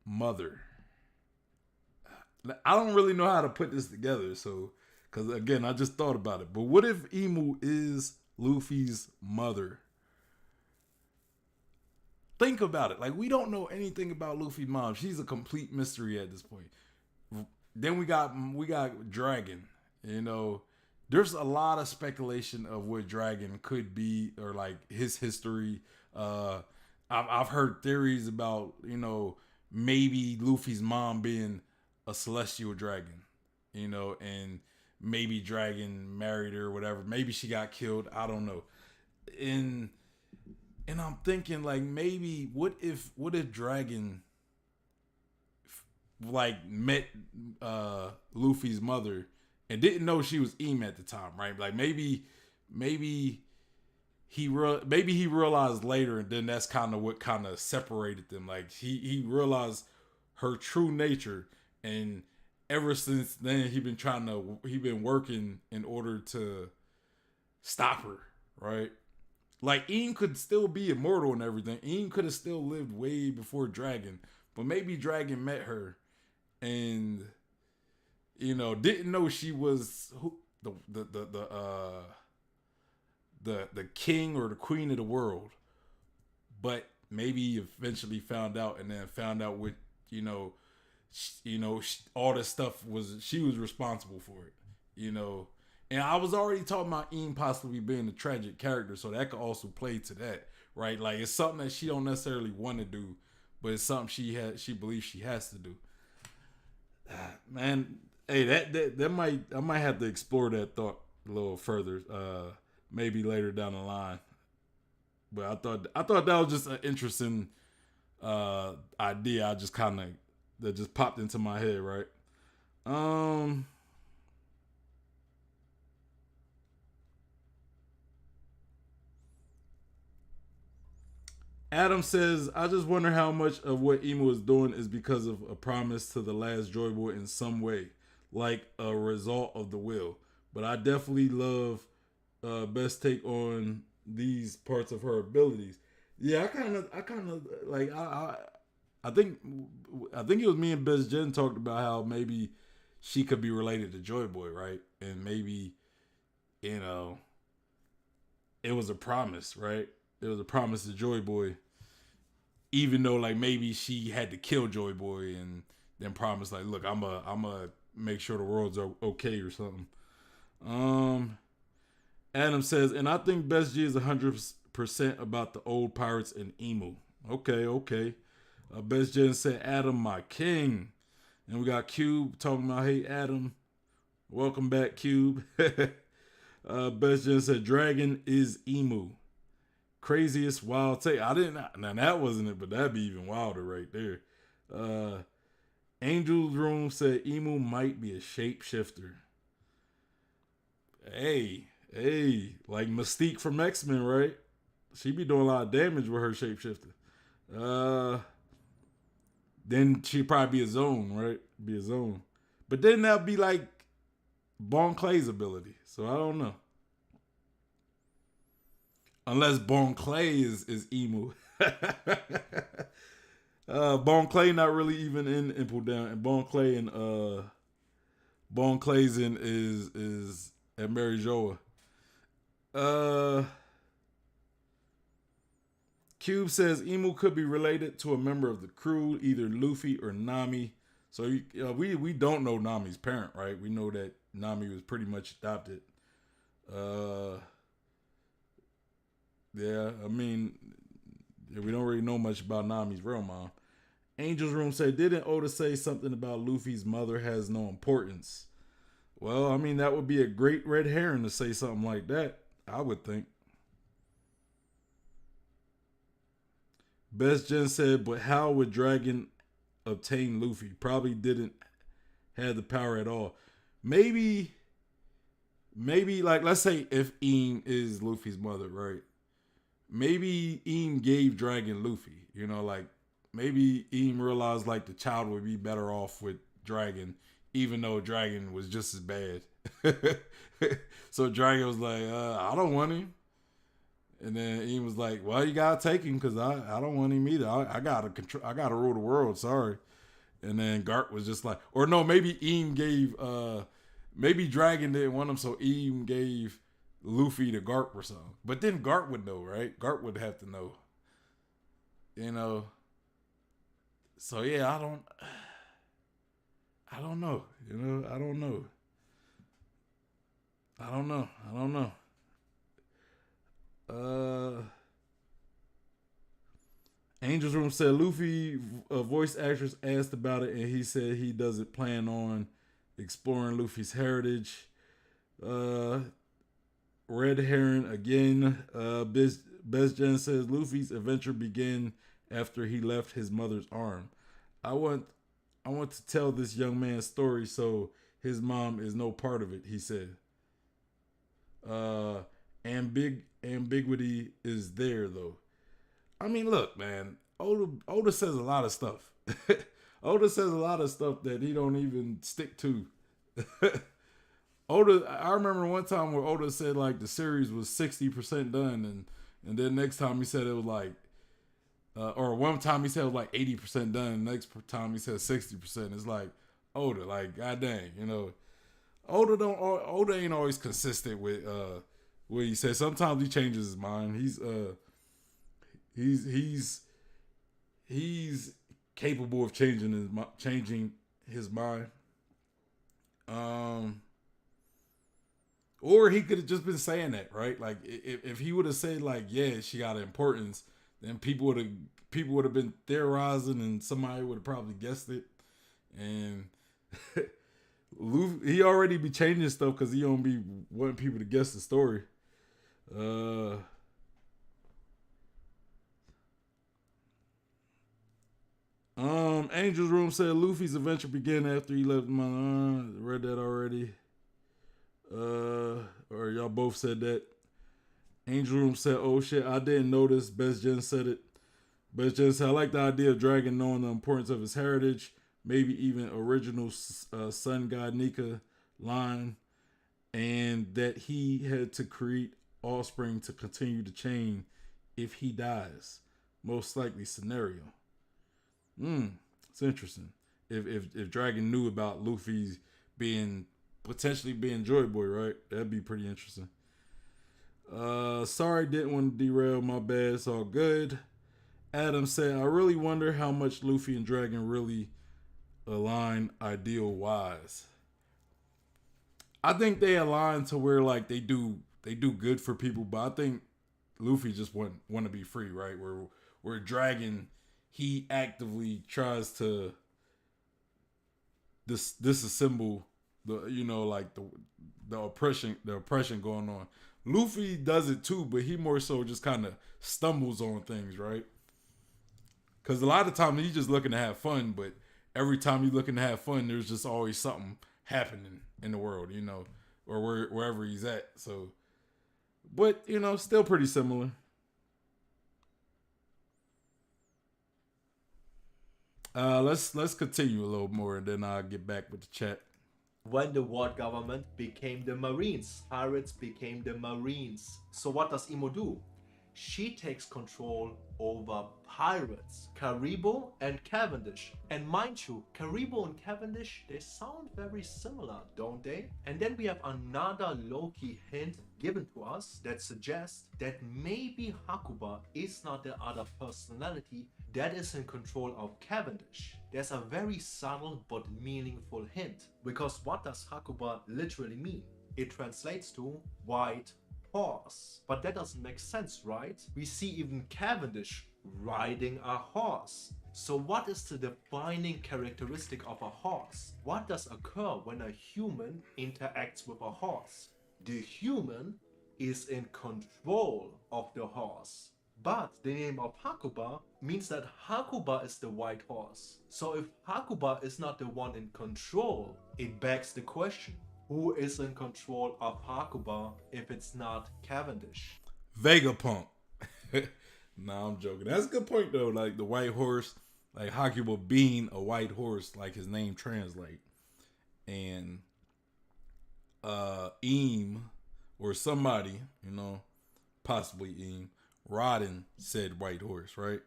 mother? I don't really know how to put this together, so because again, I just thought about it. But what if Emu is Luffy's mother? Think about it. Like we don't know anything about Luffy's mom. She's a complete mystery at this point. Then we got Dragon. You know, there's a lot of speculation of what Dragon could be or like his history. I've heard theories about maybe Luffy's mom being a celestial dragon, and maybe Dragon married her or whatever. Maybe she got killed. I don't know. And I'm thinking like maybe what if Dragon like met Luffy's mother and didn't know she was Em at the time, right? Like maybe he realized later, and then that's kind of what kind of separated them. Like he realized her true nature, and ever since then he been working in order to stop her, right? Like Ian could still be immortal and everything. Ian could have still lived way before Dragon, but maybe Dragon met her and didn't know she was the king or the queen of the world, but maybe eventually found out, and then found out what all this stuff she was responsible for it, you know. And I was already talking about Ian possibly being a tragic character, so that could also play to that, right? Like it's something that she don't necessarily want to do, but it's something she believes she has to do. Man, hey, that I might have to explore that thought a little further, maybe later down the line. But I thought that was just an interesting idea. I just kind of that just popped into my head, right? Um, Adam says, I just wonder how much of what Emo is doing is because of a promise to the last Joy Boy in some way, like a result of the will. But I definitely love Best take on these parts of her abilities. Yeah, I kind of like I think it was me and Best Jen talked about how maybe she could be related to Joy Boy, right? And maybe you know it was a promise, right? It was a promise to Joy Boy, even though like maybe she had to kill Joy Boy and then promise like, look, I'm a make sure the world's okay or something. Um, Adam says, and I think Best G is 100% about the old pirates and Emu. Okay, okay. Best Jen said, Adam, my king. And we got Cube talking about, hey, Adam, welcome back, Cube. Best Jen said, Dragon is Emu. Craziest wild take. I didn't, now that wasn't it, but that'd be even wilder right there. Angel's Room said, Emu might be a shapeshifter. Hey, like Mystique from X-Men, right? She be doing a lot of damage with her shapeshifter. Then she'd probably be a zone, right? Be a zone. But then that'd be like Bon Clay's ability. So I don't know. Unless Bon Clay is Emu. Bon Clay not really even in Impel Down. And Bon Clay and Bon Clay's in is at Mary Joa. Cube says Emu could be related to a member of the crew, either Luffy or Nami. So we don't know Nami's parent, right? We know that Nami was pretty much adopted. Yeah, I mean, we don't really know much about Nami's real mom. Angel's Room said, didn't Oda say something about Luffy's mother has no importance? Well, I mean, that would be a great red herring to say something like that, I would think. Best Jen said, but how would Dragon obtain Luffy? Probably didn't have the power at all. Maybe like let's say if Eam is Luffy's mother, right? Maybe Eam gave Dragon Luffy. You know, like maybe Eam realized like the child would be better off with Dragon, even though Dragon was just as bad. So Dragon was like, I don't want him. And then Eam was like, well, you gotta take him because I don't want him either. I gotta rule the world. Sorry. And then Garp was just like, or no, maybe Eam gave maybe Dragon didn't want him, so Eam gave Luffy to Garp or something. But then Garp would know, right? Garp would have to know. You know. So yeah, I don't know. You know, I don't know. Angel's Room said Luffy, a voice actress, asked about it, and he said he doesn't plan on exploring Luffy's heritage. Red Heron again. Best Jen says Luffy's adventure began after he left his mother's arm. I want to tell this young man's story so his mom is no part of it, he said. Ambiguity is there though. I mean, look, man. Oda says a lot of stuff. Oda says a lot of stuff that he don't even stick to. Oda, I remember one time where Oda said like the series was 60% done, and then next time he said it was like, or one time he said it was like 80% done. Next time he said 60%. It's like Oda, like god dang, you know. Oda ain't always consistent with what he says. Sometimes he changes his mind. He's capable of changing his mind. Um, or he could have just been saying that, right? Like if he would have said like, yeah, she got importance, then people would have been theorizing, and somebody would have probably guessed it. And Luffy, he already be changing stuff because he don't be wanting people to guess the story. Uh, Angel's Room said Luffy's adventure began after he left my. Read that already. Or y'all both said that. Angel Room said, "Oh shit, I didn't notice." Best Jen said it. Best Jen said, "I like the idea of Dragon knowing the importance of his heritage. Maybe even original sun god Nika line, and that he had to create offspring to continue the chain if he dies. Most likely scenario." It's interesting. If Dragon knew about Luffy's potentially being Joy Boy, right? That'd be pretty interesting. Sorry, didn't want to derail. My bad. It's all good. Adam said, "I really wonder how much Luffy and Dragon really align ideal wise." I think they align to where like they do good for people, but I think Luffy just want to be free, right? Where Dragon, he actively tries to disassemble the oppression going on. Luffy does it too, but he more so just kind of stumbles on things, right? Because a lot of times he's just looking to have fun, but every time he's looking to have fun, there's just always something happening in the world, or wherever he's at. So, but still pretty similar. Let's continue a little more, and then I'll get back with the chat. When the world government became the Marines, pirates became the Marines. So what does Imo do? She takes control over pirates, Karibo and Cavendish. And mind you, Karibo and Cavendish, they sound very similar, don't they? And then we have another low-key hint given to us that suggests that maybe Hakuba is not the other personality that is in control of Cavendish. There's a very subtle but meaningful hint, because what does Hakuba literally mean? It translates to white horse. But that doesn't make sense, right? We see even Cavendish riding a horse. So what is the defining characteristic of a horse? What does occur when a human interacts with a horse? The human is in control of the horse. But the name of Hakuba means that Hakuba is the white horse. So if Hakuba is not the one in control, it begs the question, who is in control of Hakuba if it's not Cavendish? Vegapunk. Nah, I'm joking. That's a good point though. Like the white horse, like Hakuba being a white horse, like his name translate. And Eam or somebody, possibly Eam, Rodden said white horse, right?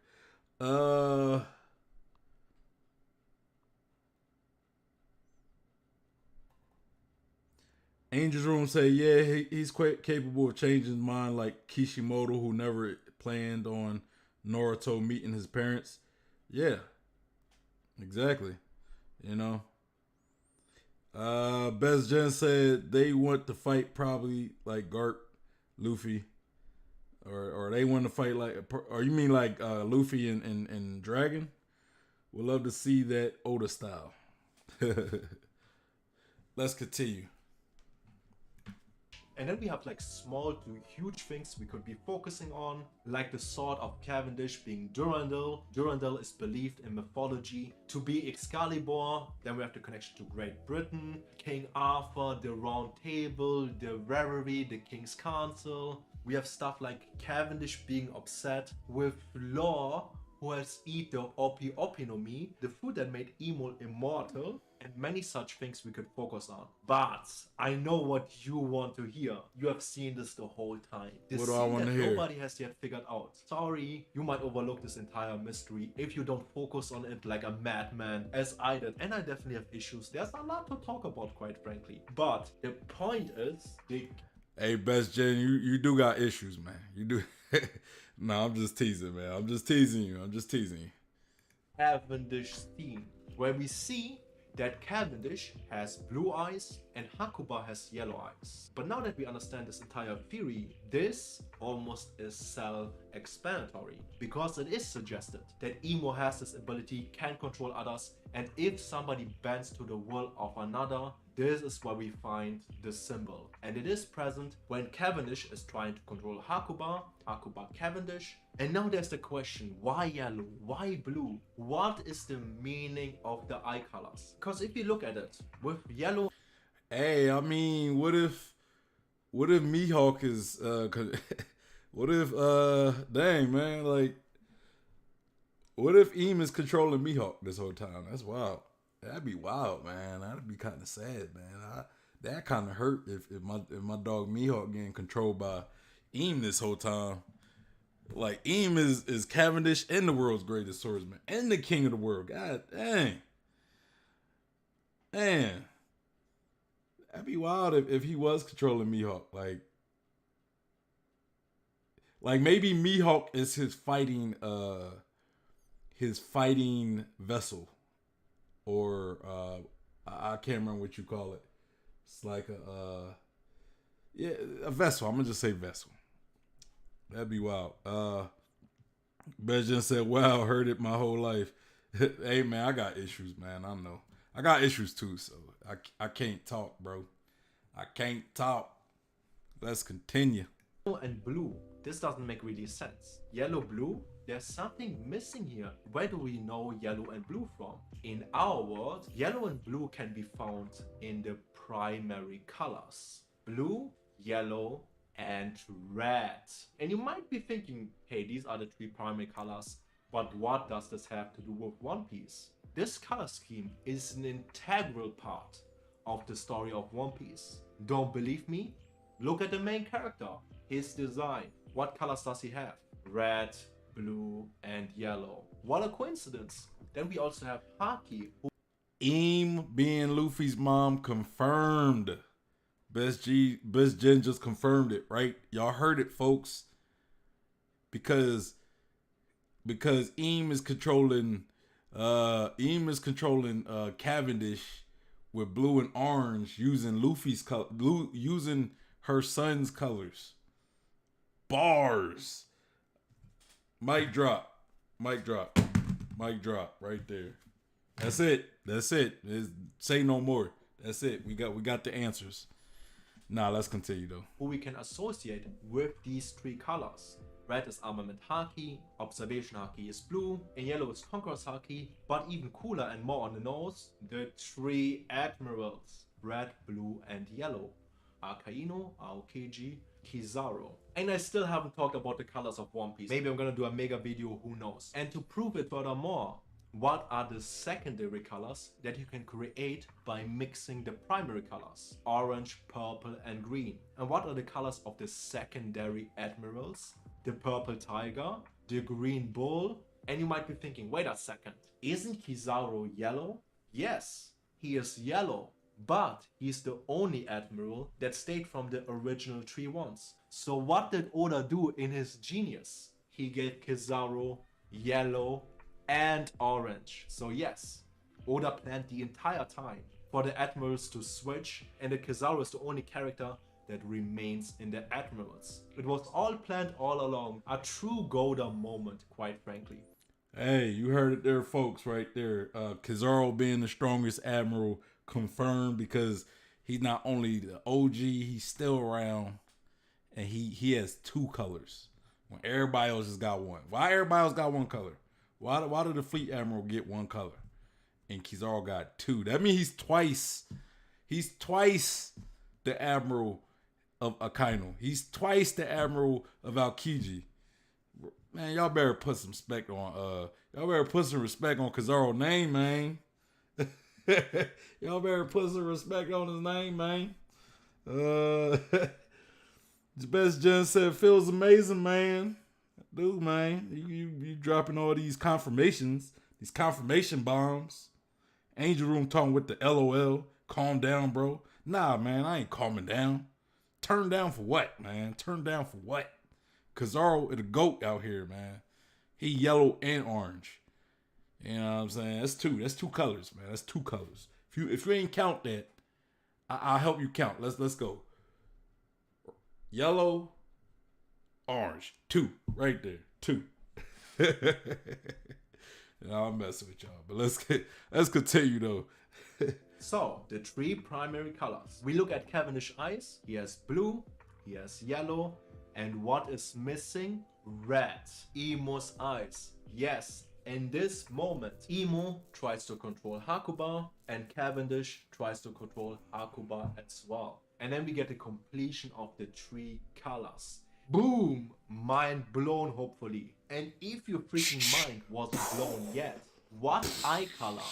Angel's Room say, yeah, he's quite capable of changing his mind, like Kishimoto, who never planned on Naruto meeting his parents. Yeah, exactly. Best Jen said they want to fight probably like Garp, Luffy, or they want to fight like, or you mean like Luffy and Dragon? We'd love to see that Oda style. Let's continue. And then we have like small to huge things we could be focusing on, like the sword of Cavendish being Durandal. Durandal is believed in mythology to be Excalibur. Then we have the connection to Great Britain, King Arthur, the Round Table, the Reverie, the King's Council. We have stuff like Cavendish being upset with Law, who has eaten the Opi Opinomi, the food that made Emo immortal, and many such things we could focus on. But I know what you want to hear. You have seen this the whole time. The What do I scene want that to hear? nobody has yet figured out. Sorry, you might overlook this entire mystery if you don't focus on it like a madman, as I did. And I definitely have issues. There's a lot to talk about, quite frankly. But the point is, Hey, Best Jen, you do got issues, man. You do. No, I'm just teasing, man. I'm just teasing you. Cavendish theme, where we see that Cavendish has blue eyes and Hakuba has yellow eyes. But now that we understand this entire theory, this almost is self-explanatory, because it is suggested that Emo has this ability, can control others, and if somebody bends to the will of another, this is where we find the symbol. And it is present when Cavendish is trying to control Hakuba, Hakuba Cavendish. And now there's the question, why yellow? Why blue? What is the meaning of the eye colors? Because if you look at it, with yellow... Hey, I mean, what if Mihawk is, what if, dang, man, like, what if Eam is controlling Mihawk this whole time? That's wild. That'd be wild, man. That'd be kind of sad, man. That kind of hurt if my dog Mihawk getting controlled by Eam this whole time. Like, Eam is Cavendish and the world's greatest swordsman and the king of the world. God dang. Man. That'd be wild if he was controlling Mihawk. Like maybe Mihawk is his fighting vessel. Or I can't remember what you call it. It's like a vessel. I'm gonna just say vessel. That'd be wild. Benjamin said, "Wow, heard it my whole life." Hey man, I got issues, man. I know. I got issues too, so I can't talk, bro. I can't talk. Let's continue. Yellow and blue. This doesn't make really sense. Yellow, blue. There's something missing here. Where do we know yellow and blue from? In our world, yellow and blue can be found in the primary colors. Blue, yellow, and red. And you might be thinking, hey, these are the three primary colors, but what does this have to do with One Piece? This color scheme is an integral part of the story of One Piece. Don't believe me? Look at the main character, his design. What colors does he have? Red, blue, and yellow. What a coincidence. Then we also have Haki, who... Eam being Luffy's mom confirmed. Best Jen just confirmed it, right? Y'all heard it, folks. Because Eam is controlling Cavendish with blue and orange using Luffy's color, using her son's colors. Bars. Mic drop. Mic drop. Mic drop right there. That's it. Say no more. That's it. We got the answers. Now let's continue though. Who we can associate with these three colors. Red is Armament Haki, Observation Haki is blue, and yellow is Conqueror's Haki, but even cooler and more on the nose, the three admirals. Red, blue, and yellow. Akainu, Aokiji, Kizaru. And I still haven't talked about the colors of One Piece. Maybe I'm gonna do a mega video, who knows. And to prove it furthermore, what are the secondary colors that you can create by mixing the primary colors? Orange, purple, and green. And what are the colors of the secondary admirals? The purple tiger, the green bull. And you might be thinking, wait a second, isn't Kizaru yellow? Yes, he is yellow. But he's the only admiral that stayed from the original three ones. So what did Oda do in his genius? He gave Kizaru yellow and orange. So yes, Oda planned the entire time for the admirals to switch, and the Kizaru is the only character that remains in the admirals. It was all planned all along. A true Goda moment, quite frankly. Hey, you heard it there, folks, right there. Kizaru being the strongest admiral confirmed, because he's not only the OG, he's still around, and he has two colors when everybody else just got one. Why everybody else got one color? Why did the fleet admiral get one color and Kizaru got two? That means he's twice the admiral of Akainu. He's twice the admiral of Aokiji. Man, y'all better put some respect on Kizaru's name, man. Y'all better put some respect on his name, man. The best Jen said, feels amazing, man. Dude, man, you dropping all these confirmations, these confirmation bombs. Angel Room talking with the LOL. Calm down, bro. Nah, man, I ain't calming down. Turn down for what, man? Turn down for what? Kizaru is the GOAT out here, man. He yellow and orange. You know what I'm saying? That's two colors, man. That's two colors. If If you ain't count that, I'll help you count. Let's go. Yellow, orange, 2 right there, 2. I'm messing with y'all, but let's continue though. So, the 3 primary colors. We look at Cavendish eyes. He has blue, he has yellow, and what is missing? Red. Imu's eyes. Yes, in this moment, Imu tries to control Hakuba, and Cavendish tries to control Hakuba as well. And then we get the completion of the 3 colors. Boom! Mind blown, hopefully. And if your freaking mind wasn't blown yet, what eye color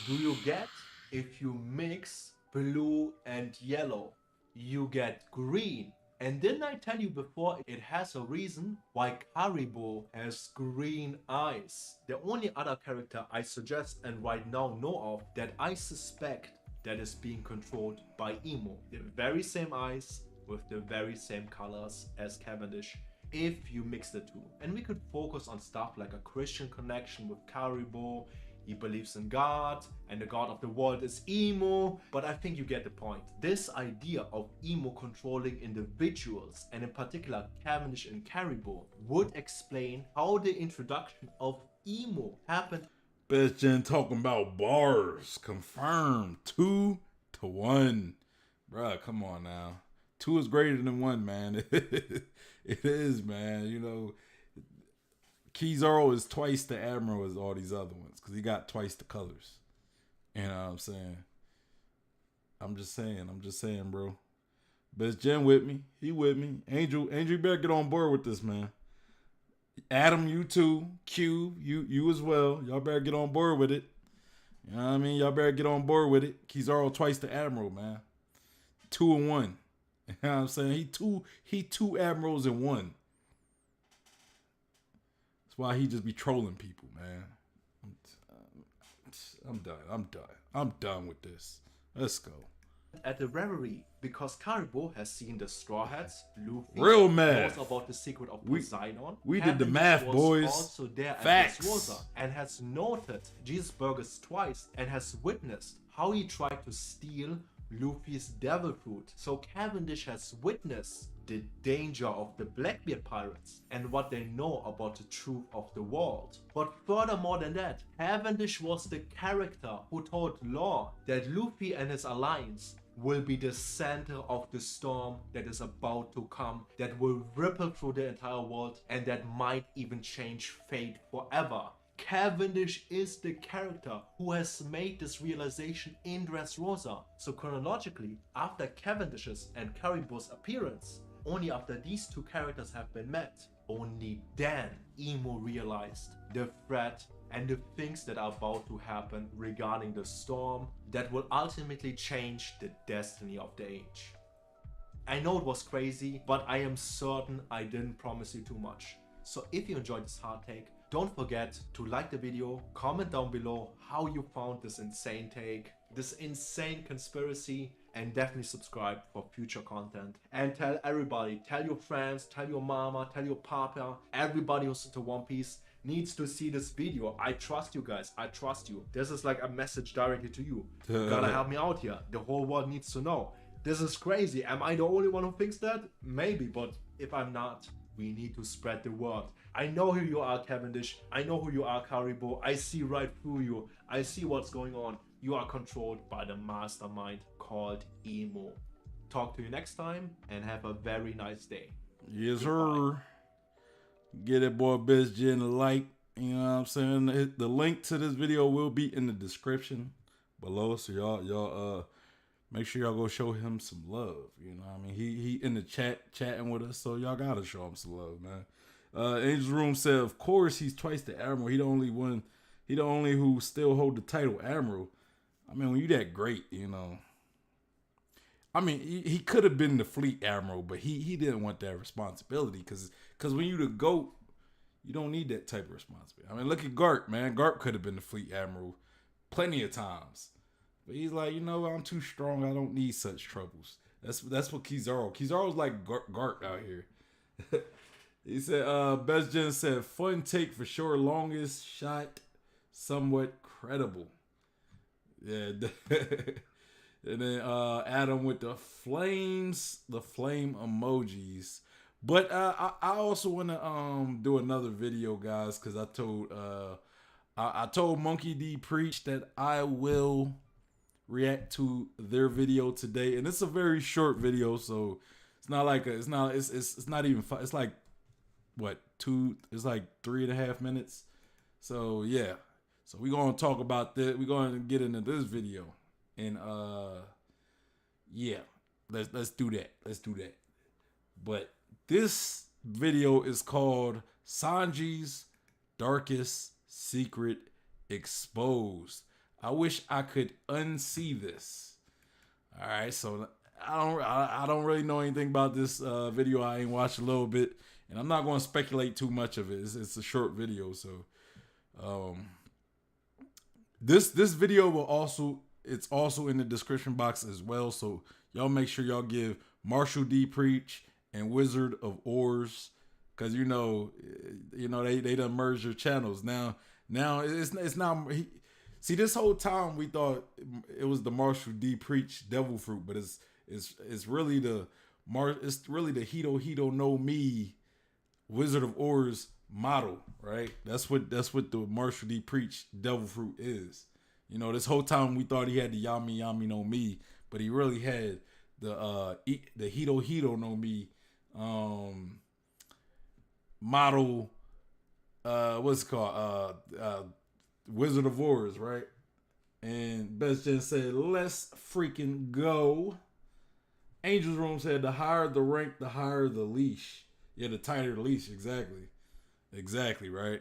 do you get if you mix blue and yellow? You get green. And didn't I tell you before, it has a reason why Karibo has green eyes? The only other character I suggest and right now know of that I suspect that is being controlled by Imu. The very same eyes with the very same colors as Cavendish, if you mix the 2. And we could focus on stuff like a Christian connection with Karibo. He believes in God, and the God of the world is Imu, but I think you get the point. This idea of Imu controlling individuals, and in particular Cavendish and Karibo, would explain how the introduction of Imu happened. Best Gen talking about bars. Confirmed. 2-1. Bruh, come on now. 2 is greater than 1, man. It is, man. You know, Kizaru is twice the Admiral as all these other ones because he got twice the colors. You know what I'm saying? I'm just saying, bro. Best Gen with me. He with me. Angel, you better get on board with this, man. Adam, you too. Q, you as well. Y'all better get on board with it. You know what I mean? Y'all better get on board with it. Kizaru twice the Admiral, man. 2 and 1. You know what I'm saying? He two Admirals in 1. That's why he just be trolling people, man. I'm done with this. Let's go. At the reverie, because Karibo has seen the Straw Hats, Luffy Real math. knows about the secret of Poseidon. We did the Cavendish math, was boys. also there Facts. at Dressrosa and has noted Jesus Burgers twice and has witnessed how he tried to steal Luffy's devil fruit. So Cavendish has witnessed the danger of the Blackbeard pirates and what they know about the truth of the world. But furthermore than that, Cavendish was the character who told Law that Luffy and his alliance will be the center of the storm that is about to come, that will ripple through the entire world and that might even change fate forever. Cavendish is the character who has made this realization in Dressrosa. So chronologically, after Cavendish's and Karibo's appearance, only after these 2 characters have been met, only then Imu realized the threat and the things that are about to happen regarding the storm that will ultimately change the destiny of the age. I know it was crazy, but I am certain I didn't promise you too much. So if you enjoyed this hard take, don't forget to like the video, comment down below how you found this insane take, this insane conspiracy, and definitely subscribe for future content. And tell everybody, tell your friends, tell your mama, tell your papa, everybody who's into One Piece needs to see this video. I trust you guys, I trust you. This is like a message directly to you. You gotta help me out here. The whole world needs to know. This is crazy. Am I the only one who thinks that? Maybe, but if I'm not, we need to spread the word. I know who you are, Cavendish. I know who you are, Karibo. I see right through you. I see what's going on. You are controlled by the mastermind called Imu. Talk to you next time and have a very nice day. Yes, sir. Get it, boy, Best Gen a like. You know what I'm saying? The link to this video will be in the description below. So y'all make sure y'all go show him some love. You know what I mean? He in the chatting with us, so y'all gotta show him some love, man. Angel's Room said, of course he's twice the Admiral. He the only who still hold the title Admiral. I mean, when you that great, you know. I mean, he could have been the Fleet Admiral, but he didn't want that responsibility because when you the GOAT, you don't need that type of responsibility. I mean, look at Garp, man. Garp could have been the Fleet Admiral plenty of times. But he's like, you know, I'm too strong. I don't need such troubles. That's what Kizaru's like Garp out here. He said, Best Gen said, fun take for sure. Longest shot, somewhat credible. Yeah. And then Adam with the flames, the flame emojis. But I also want to do another video, guys, because I told Monkey D Preach that I will react to their video today, and it's a very short video, so it's not like it's not even it's like what two? It's like 3.5 minutes. So yeah, so we're gonna talk about this. We're gonna get into this video, and yeah, let's do that. Let's do that. But this video is called Sanji's Darkest Secret Exposed. I wish I could unsee this. All right, so I don't really know anything about this video. I ain't watched a little bit, and I'm not going to speculate too much of it. It's a short video, so this video will also it's also in the description box as well. So y'all make sure y'all give Marshall D Preach and Wizard of Oars, because they done merged your channels now. Now it's not. See, this whole time we thought it was the Marshall D Preach Devil Fruit, but it's really the Hito Hito no Me Wizard of Oars model, right? That's what the Marshall D Preach Devil Fruit is. This whole time we thought he had the Yami Yami no Me, but he really had the Hito Hito no Me model. What's it called? Wizard of Oars, right? And Best Jen said, let's freaking go. Angel's Room said, the higher the rank, the higher the leash. Yeah, the tighter the leash. Exactly, right?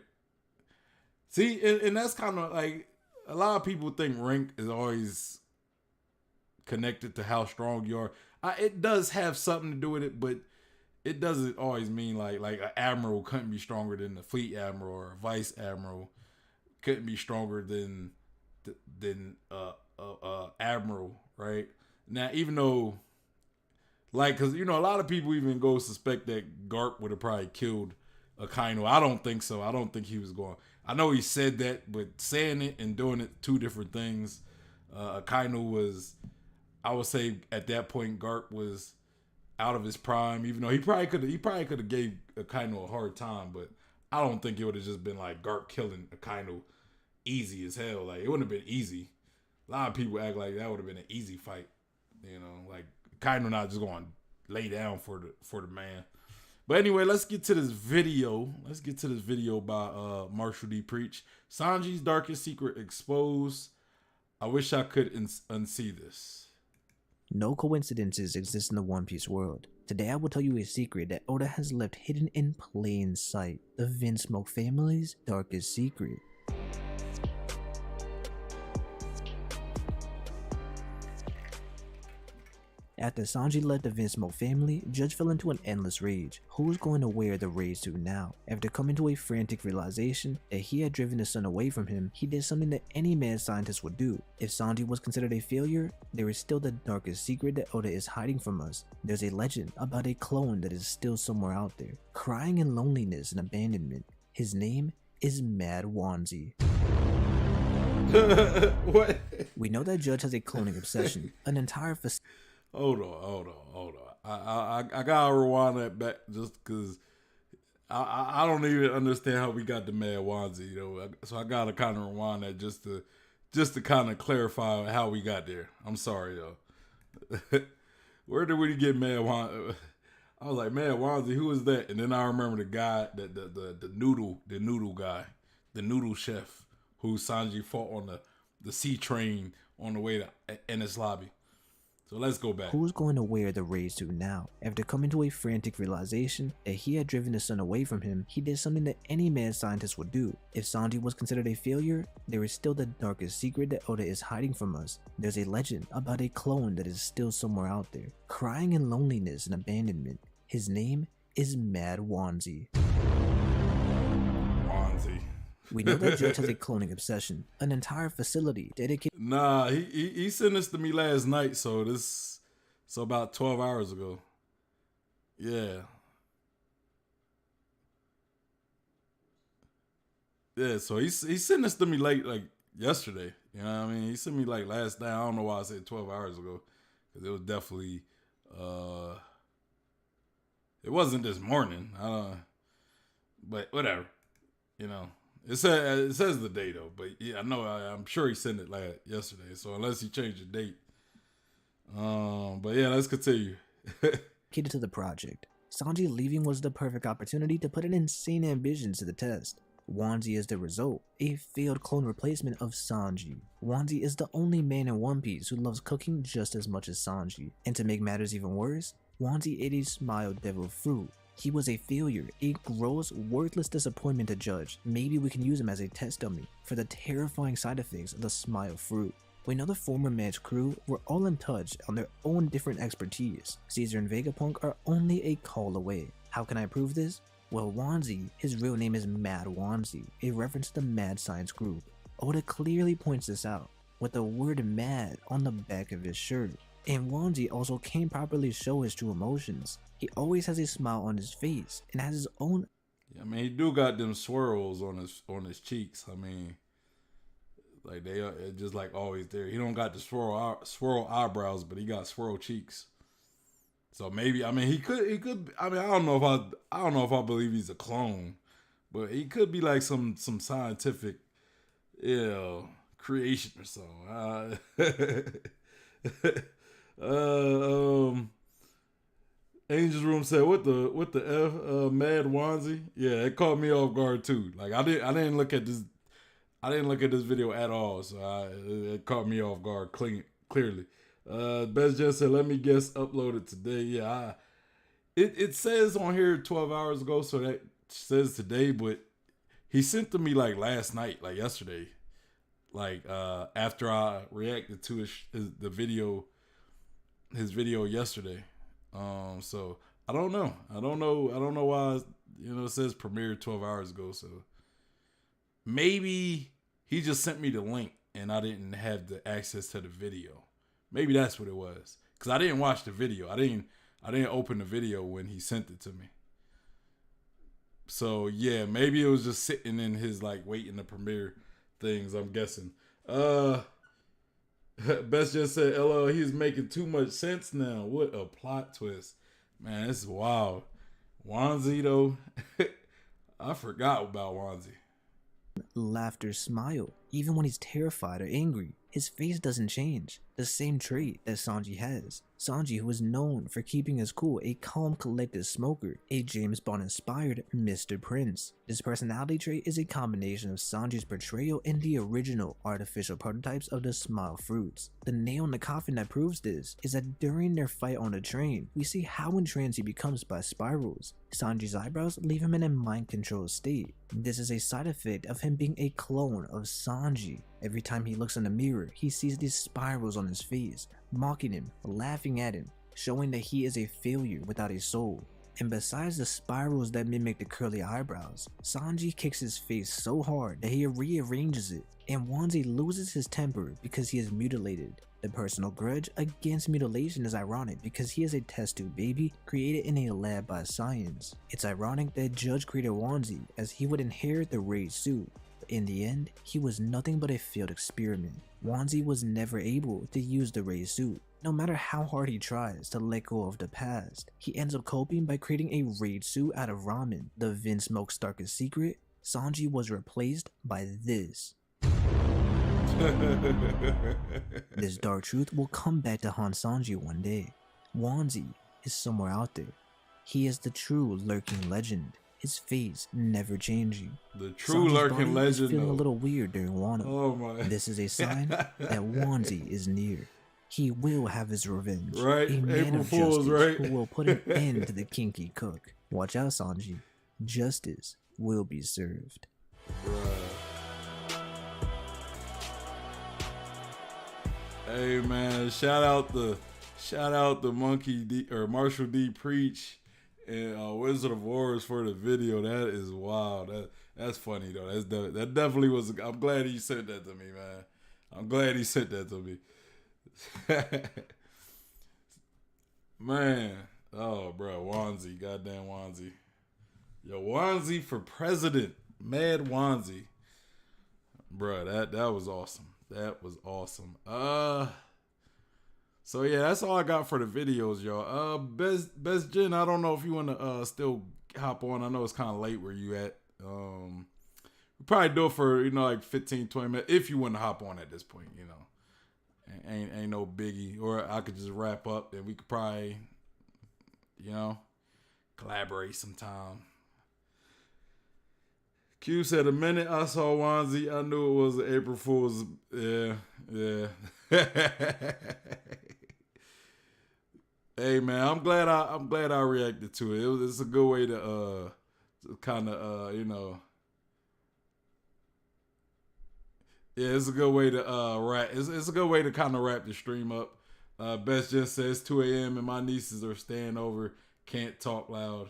See, and that's kind of like, a lot of people think rank is always connected to how strong you are. It does have something to do with it, but it doesn't always mean like an admiral couldn't be stronger than the fleet admiral, or a vice admiral couldn't be stronger than admiral, right? Now, even though, like, because a lot of people even go suspect that Garp would have probably killed Akainu. I don't think so. I don't think he was going. I know he said that, but saying it and doing it, two different things. Akainu was, I would say, at that point, Garp was out of his prime. Even though he probably could have gave Akainu a hard time, but I don't think it would have just been like Garp killing Akainu easy as hell. Like, it wouldn't have been easy. A lot of people act like that would have been an easy fight. Like Akainu not just going to lay down for the man. But anyway, let's get to this video. Let's get to this video by Marshall D Preach. Sanji's Darkest Secret Exposed. I wish I could unsee this. No coincidences exist in the One Piece world. Today I will tell you a secret that Oda has left hidden in plain sight. The Vinsmoke family's darkest secret. After Sanji left the Vinsmoke family, Judge fell into an endless rage. Who's going to wear the rage suit now? After coming to a frantic realization that he had driven the sun away from him, he did something that any mad scientist would do. If Sanji was considered a failure, there is still the darkest secret that Oda is hiding from us. There's a legend about a clone that is still somewhere out there, crying in loneliness and abandonment. His name is Mad Wanzi. What? We know that Judge has a cloning obsession, an entire facility. Hold on. I gotta rewind that back just because I don't even understand how we got to Mad Wanzi, So I gotta kind of rewind that just to kind of clarify how we got there. I'm sorry, though. Where did we get Mad Wanzi? I was like, Mad Wanzi, who is that? And then I remember the guy, the noodle guy, the noodle chef, who Sanji fought on the sea train on the way to Ennis Lobby. So let's go back. Who's going to wear the rage suit now? After coming to a frantic realization that he had driven the sun away from him, he did something that any mad scientist would do. If Sanji was considered a failure, there is still the darkest secret that Oda is hiding from us. There's a legend about a clone that is still somewhere out there, crying in loneliness and abandonment. His name is Mad Wanzi. Wanzi. We know that Judge has a cloning obsession, an entire facility dedicated. Nah, he sent this to me last night, so about 12 hours ago. Yeah. Yeah, so he sent this to me late, like yesterday. You know what I mean? He sent me like last night. I don't know why I said 12 hours ago, because it was definitely it wasn't this morning. But whatever. You know, it says the day though. But yeah, I know. I'm sure he sent it yesterday. So unless he changed the date, but yeah, let's continue. Dedicated to the project, Sanji leaving was the perfect opportunity to put an insane ambition to the test. Wanzi is the result, a failed clone replacement of Sanji. Wanzi is the only man in One Piece who loves cooking just as much as Sanji. And to make matters even worse, Wanzi ate a smile devil fruit. He was a failure, a gross, worthless disappointment to judge. Maybe we can use him as a test dummy for the terrifying side effects of the smile fruit. We know the former match crew were all in touch on their own different expertise. Caesar and Vegapunk are only a call away. How can I prove this? Well, Wanzi, his real name is Mad Wanzi, a reference to the Mad Science Group. Oda clearly points this out, with the word mad on the back of his shirt. And Wanzi also can't properly show his true emotions. He always has a smile on his face, and has his own... Yeah, I mean, he do got them swirls on his cheeks. I mean, like they are just like always there. He don't got the swirl eyebrows, but he got swirl cheeks. So maybe, I mean, he could. I mean, I don't know if I believe he's a clone, but he could be like some scientific, creation or something. Angel's Room said, "What the f, Mad Wanzi?" Yeah, it caught me off guard too. Like I didn't look at this. I didn't look at this video at all, so it caught me off guard clearly. Best Jen said, "Let me guess, uploaded today." Yeah, it says on here 12 hours ago, so that says today, but he sent to me like last night, like yesterday, like after I reacted to his video yesterday. So I don't know why it says premiered 12 hours ago. So maybe he just sent me the link and I didn't have the access to the video. Maybe that's what it was. Cause I didn't watch the video. I didn't open the video when he sent it to me. So yeah, maybe it was just sitting in his like waiting to premiere things, I'm guessing. Best just said, "LL, he's making too much sense now. What a plot twist. Man, this is wild." Wanzi though. I forgot about Wanzi. Laughter smile, even when he's terrified or angry. His face doesn't change, the same trait that Sanji has. Sanji, who is known for keeping his cool, a calm, collected smoker, a James Bond-inspired Mr. Prince. This personality trait is a combination of Sanji's portrayal and the original artificial prototypes of the Smile Fruits. The nail in the coffin that proves this is that during their fight on the train, we see how entranced he becomes by spirals. Sanji's eyebrows leave him in a mind-controlled state. This is a side effect of him being a clone of Sanji. Every time he looks in the mirror, he sees these spirals on his face, mocking him, laughing at him, showing that he is a failure without a soul. And besides the spirals that mimic the curly eyebrows, Sanji kicks his face so hard that he rearranges it, and Wanzi loses his temper because he is mutilated. The personal grudge against mutilation is ironic because he is a test tube baby created in a lab by science. It's ironic that Judge created Wanzi as he would inherit the raid suit. In the end, he was nothing but a failed experiment. Wanzi was never able to use the Ray suit. No matter how hard he tries to let go of the past, he ends up coping by creating a raid suit out of ramen. The Vince Smoke's darkest secret, Sanji was replaced by this. This dark truth will come back to haunt Sanji one day. Wanzi is somewhere out there. He is the true lurking legend. His face never changing. The true Sanji's lurking body legend. is feeling a little weird during Wano. Oh my! This is a sign that Wanzi is near. He will have his revenge. Right, A man April of Fools, justice right? who will put an end to the kinky cook. Watch out, Sanji. Justice will be served. Bruh. Hey man, shout out the Monkey D or Marshall D Preach and Wizard of Wars for the video. That is wild. That's funny though. That definitely was. I'm glad he sent that to me, man. I'm glad he sent that to me. Man, oh bro, Wanzi, goddamn Wanzi. Yo, Wanzi for president, Mad Wanzi. Bruh, that was awesome. That was awesome. So yeah, that's all I got for the videos, y'all. Best Jen, I don't know if you want to still hop on. I know it's kind of late where you at. We probably do it for, like 15, 20 minutes if you want to hop on at this point, Ain't no biggie. Or I could just wrap up and we could probably, collaborate sometime. Q said, the minute I saw Wanzi, I knew it was an April Fool's. Yeah. Hey man, I'm glad I reacted to it. It's a good way to kind of yeah, it's a good way to wrap. It's a good way to kind of wrap the stream up. Best just says 2 a.m. and my nieces are staying over. Can't talk loud.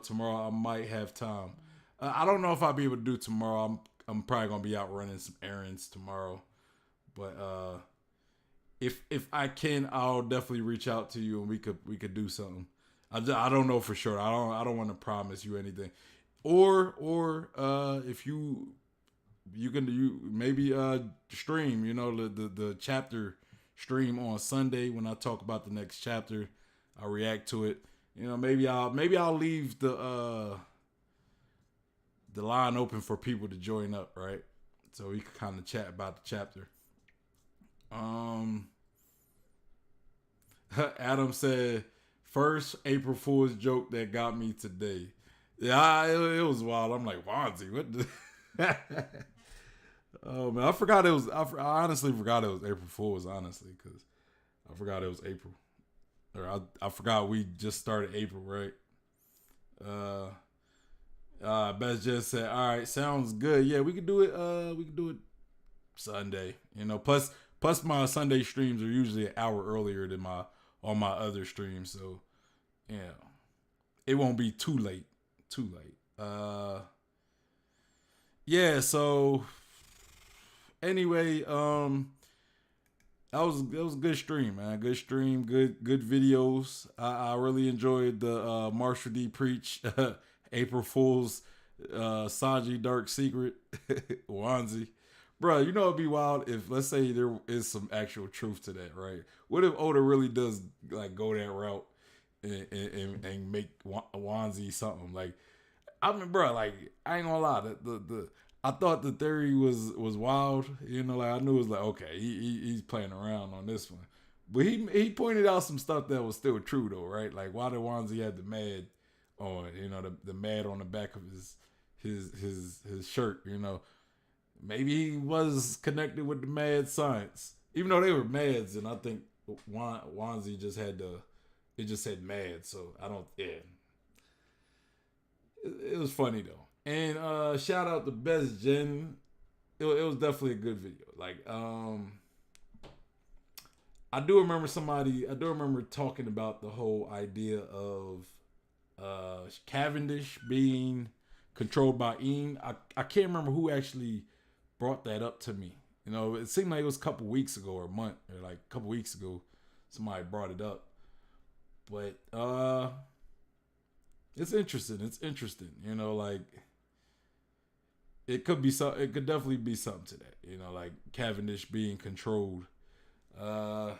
Tomorrow I might have time. I don't know if I'll be able to do tomorrow. I'm probably gonna be out running some errands tomorrow, but if I can, I'll definitely reach out to you and we could do something. I don't know for sure. I don't want to promise you anything. Or if you can maybe stream, the chapter stream on Sunday when I talk about the next chapter. I'll react to it. Maybe I'll leave the line open for people to join up, right? So we could kind of chat about the chapter. Adam said, first April Fool's joke that got me today. Yeah, it was wild. I'm like, Wanzi, what the... Oh, man, I honestly forgot it was April Fool's, honestly, because I forgot it was April. Or I forgot we just started April, right? Best just said, all right, sounds good. Yeah, we could do it Sunday. Plus my Sunday streams are usually an hour earlier than my other streams, so yeah. It won't be too late. Yeah, so anyway, that was a good stream, man. Good stream, good videos. I really enjoyed the Marshall D Preach April Fool's Sanji Dark Secret Wanzi. Bro, it'd be wild if, let's say, there is some actual truth to that, right? What if Oda really does like go that route and make Wanzi something? Like, I mean, bro, like, I ain't gonna lie, the I thought the theory was wild. Like, I knew it was like, okay, he's playing around on this one. But he pointed out some stuff that was still true though, right? Like, why did Wanzi have the mad on, the mad on the back of his shirt, Maybe he was connected with the mad science. Even though they were mads, and I think Wanzi just it just said mad, so I don't, yeah. It was funny though. And shout out to Best Jen. It was definitely a good video. Like, I do remember talking about the whole idea of Cavendish being controlled by Eam. I can't remember who actually brought that up to me. It seemed like it was a couple weeks ago or a month, or like a couple weeks ago somebody brought it up. But it's interesting. Like, it could definitely be something to that. Like Cavendish being controlled. And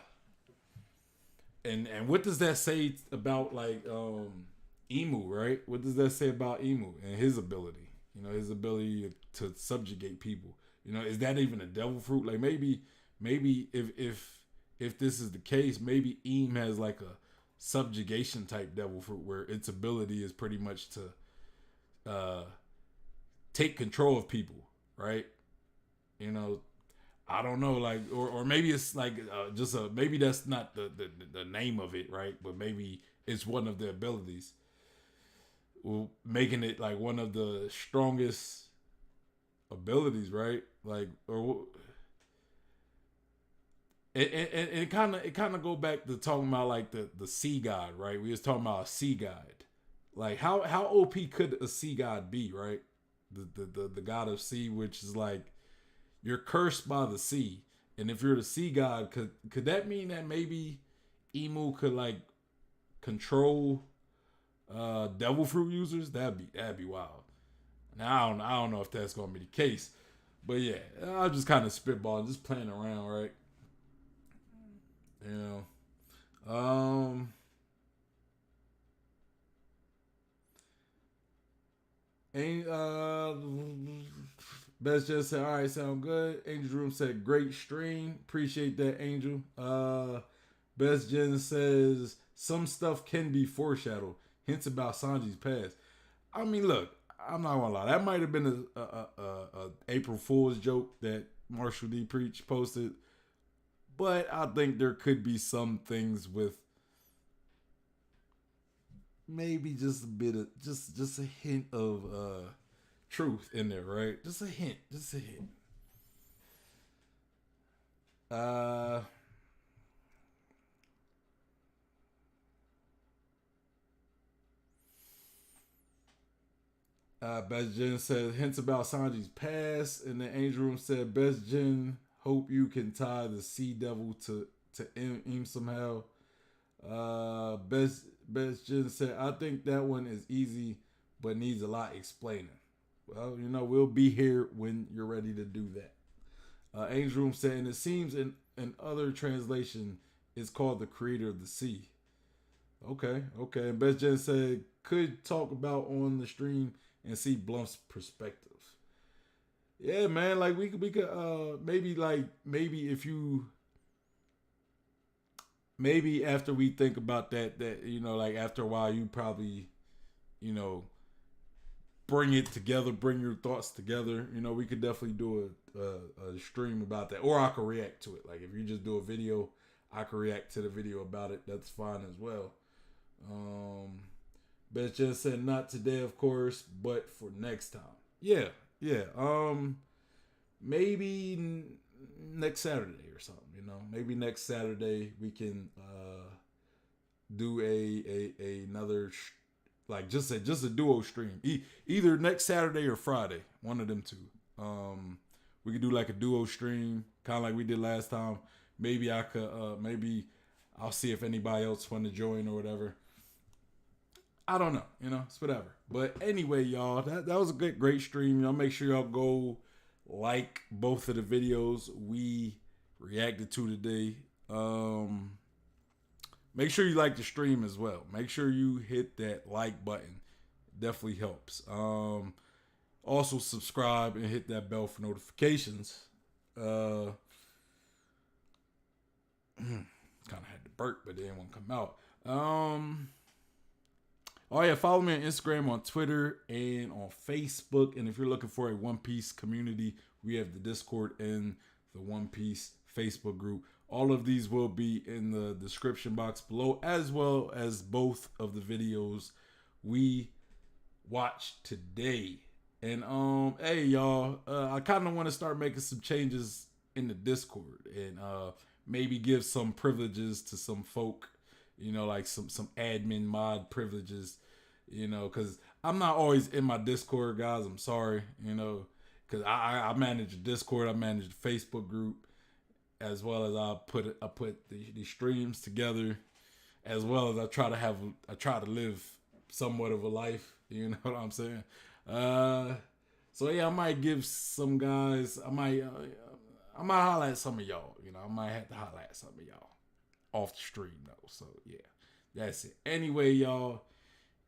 what does that say about, like, Imu, right? What does that say about Imu and his ability? His ability to subjugate people. Is that even a devil fruit? Like, maybe if this is the case, maybe Eam has like a subjugation type devil fruit where its ability is pretty much to take control of people, right? I don't know, like, or maybe it's like maybe that's not the name of it, right? But maybe it's one of the abilities, making it like one of the strongest abilities, right? Like, or it kind of go back to talking about like the sea god, right? We was talking about a sea god. Like, how OP could a sea god be, right? The god of sea, which is like, you're cursed by the sea, and if you're the sea god, could that mean that maybe Imu could like control devil fruit users? That'd be wild. Now I don't know if that's gonna be the case, But yeah, I'm just kind of spitballing, just playing around, right? You know. Ain't Best just said, all right, sound good. Angel's Room said, great stream. Appreciate that, Angel. Best Jen says, some stuff can be foreshadowed. Hints about Sanji's past. I mean, look, I'm not gonna lie. That might have been a April Fool's joke that Marshall D. Preach posted. But I think there could be some things with maybe just a bit of just a hint of truth in there, right? Just a hint. Uh Best Jen said hints about Sanji's past, and the Angel Room said Best Jen hope you can tie the Sea Devil to Im somehow. Best Jen said I think that one is easy, but needs a lot explaining. Well, we'll be here when you're ready to do that. Angel Room said, and it seems in other translation it's called the Creator of the Sea. Okay. And Best Jen said could talk about on the stream and see Blunt's perspective. Yeah, man. Like we could maybe if you maybe after we think about that like after a while you probably bring it together, bring your thoughts together. We could definitely do a stream about that, or I could react to it. Like if you just do a video, I could react to the video about it. That's fine as well. Best just said not today, of course, but for next time. Yeah. Maybe next Saturday or something. Maybe next Saturday we can do another like just a duo stream. Either next Saturday or Friday, one of them two. We could do like a duo stream, kind of like we did last time. Maybe I could. Maybe I'll see if anybody else want to join or whatever. I don't know. It's whatever. But anyway, y'all, that was a great stream. Make sure y'all go like both of the videos we reacted to today. Make sure you like the stream as well. Make sure you hit that like button. Definitely helps. Also subscribe and hit that bell for notifications. Kind of had to burp, but they didn't want to come out. Oh yeah, follow me on Instagram, on Twitter, and on Facebook. And if you're looking for a One Piece community, we have the Discord and the One Piece Facebook group. All of these will be in the description box below, as well as both of the videos we watched today. And hey y'all, I kind of want to start making some changes in the Discord and maybe give some privileges to some folk. Like some admin mod privileges, because I'm not always in my Discord, guys. I'm sorry, because I manage the Discord, I manage the Facebook group, as well as I put the streams together, as well as I try to live somewhat of a life. You know what I'm saying? So yeah, I might give some guys, I might holler at some of y'all. I might have to holler at some of y'all off the stream though. So yeah, that's it. Anyway, y'all,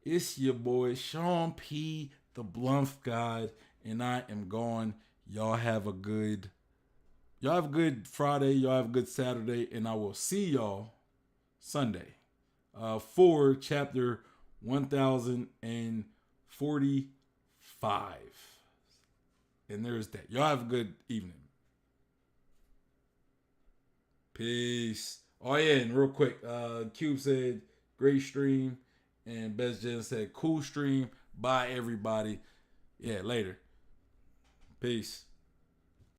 it's your boy Sean P, the Blunt God, and I am gone. Y'all have a good Friday. Y'all have a good Saturday, and I will see y'all Sunday for chapter 1045. And there's that. Y'all have a good evening. Peace. Oh yeah, and real quick, Cube said great stream, and Best Jen said cool stream. Bye everybody. Yeah, later. Peace.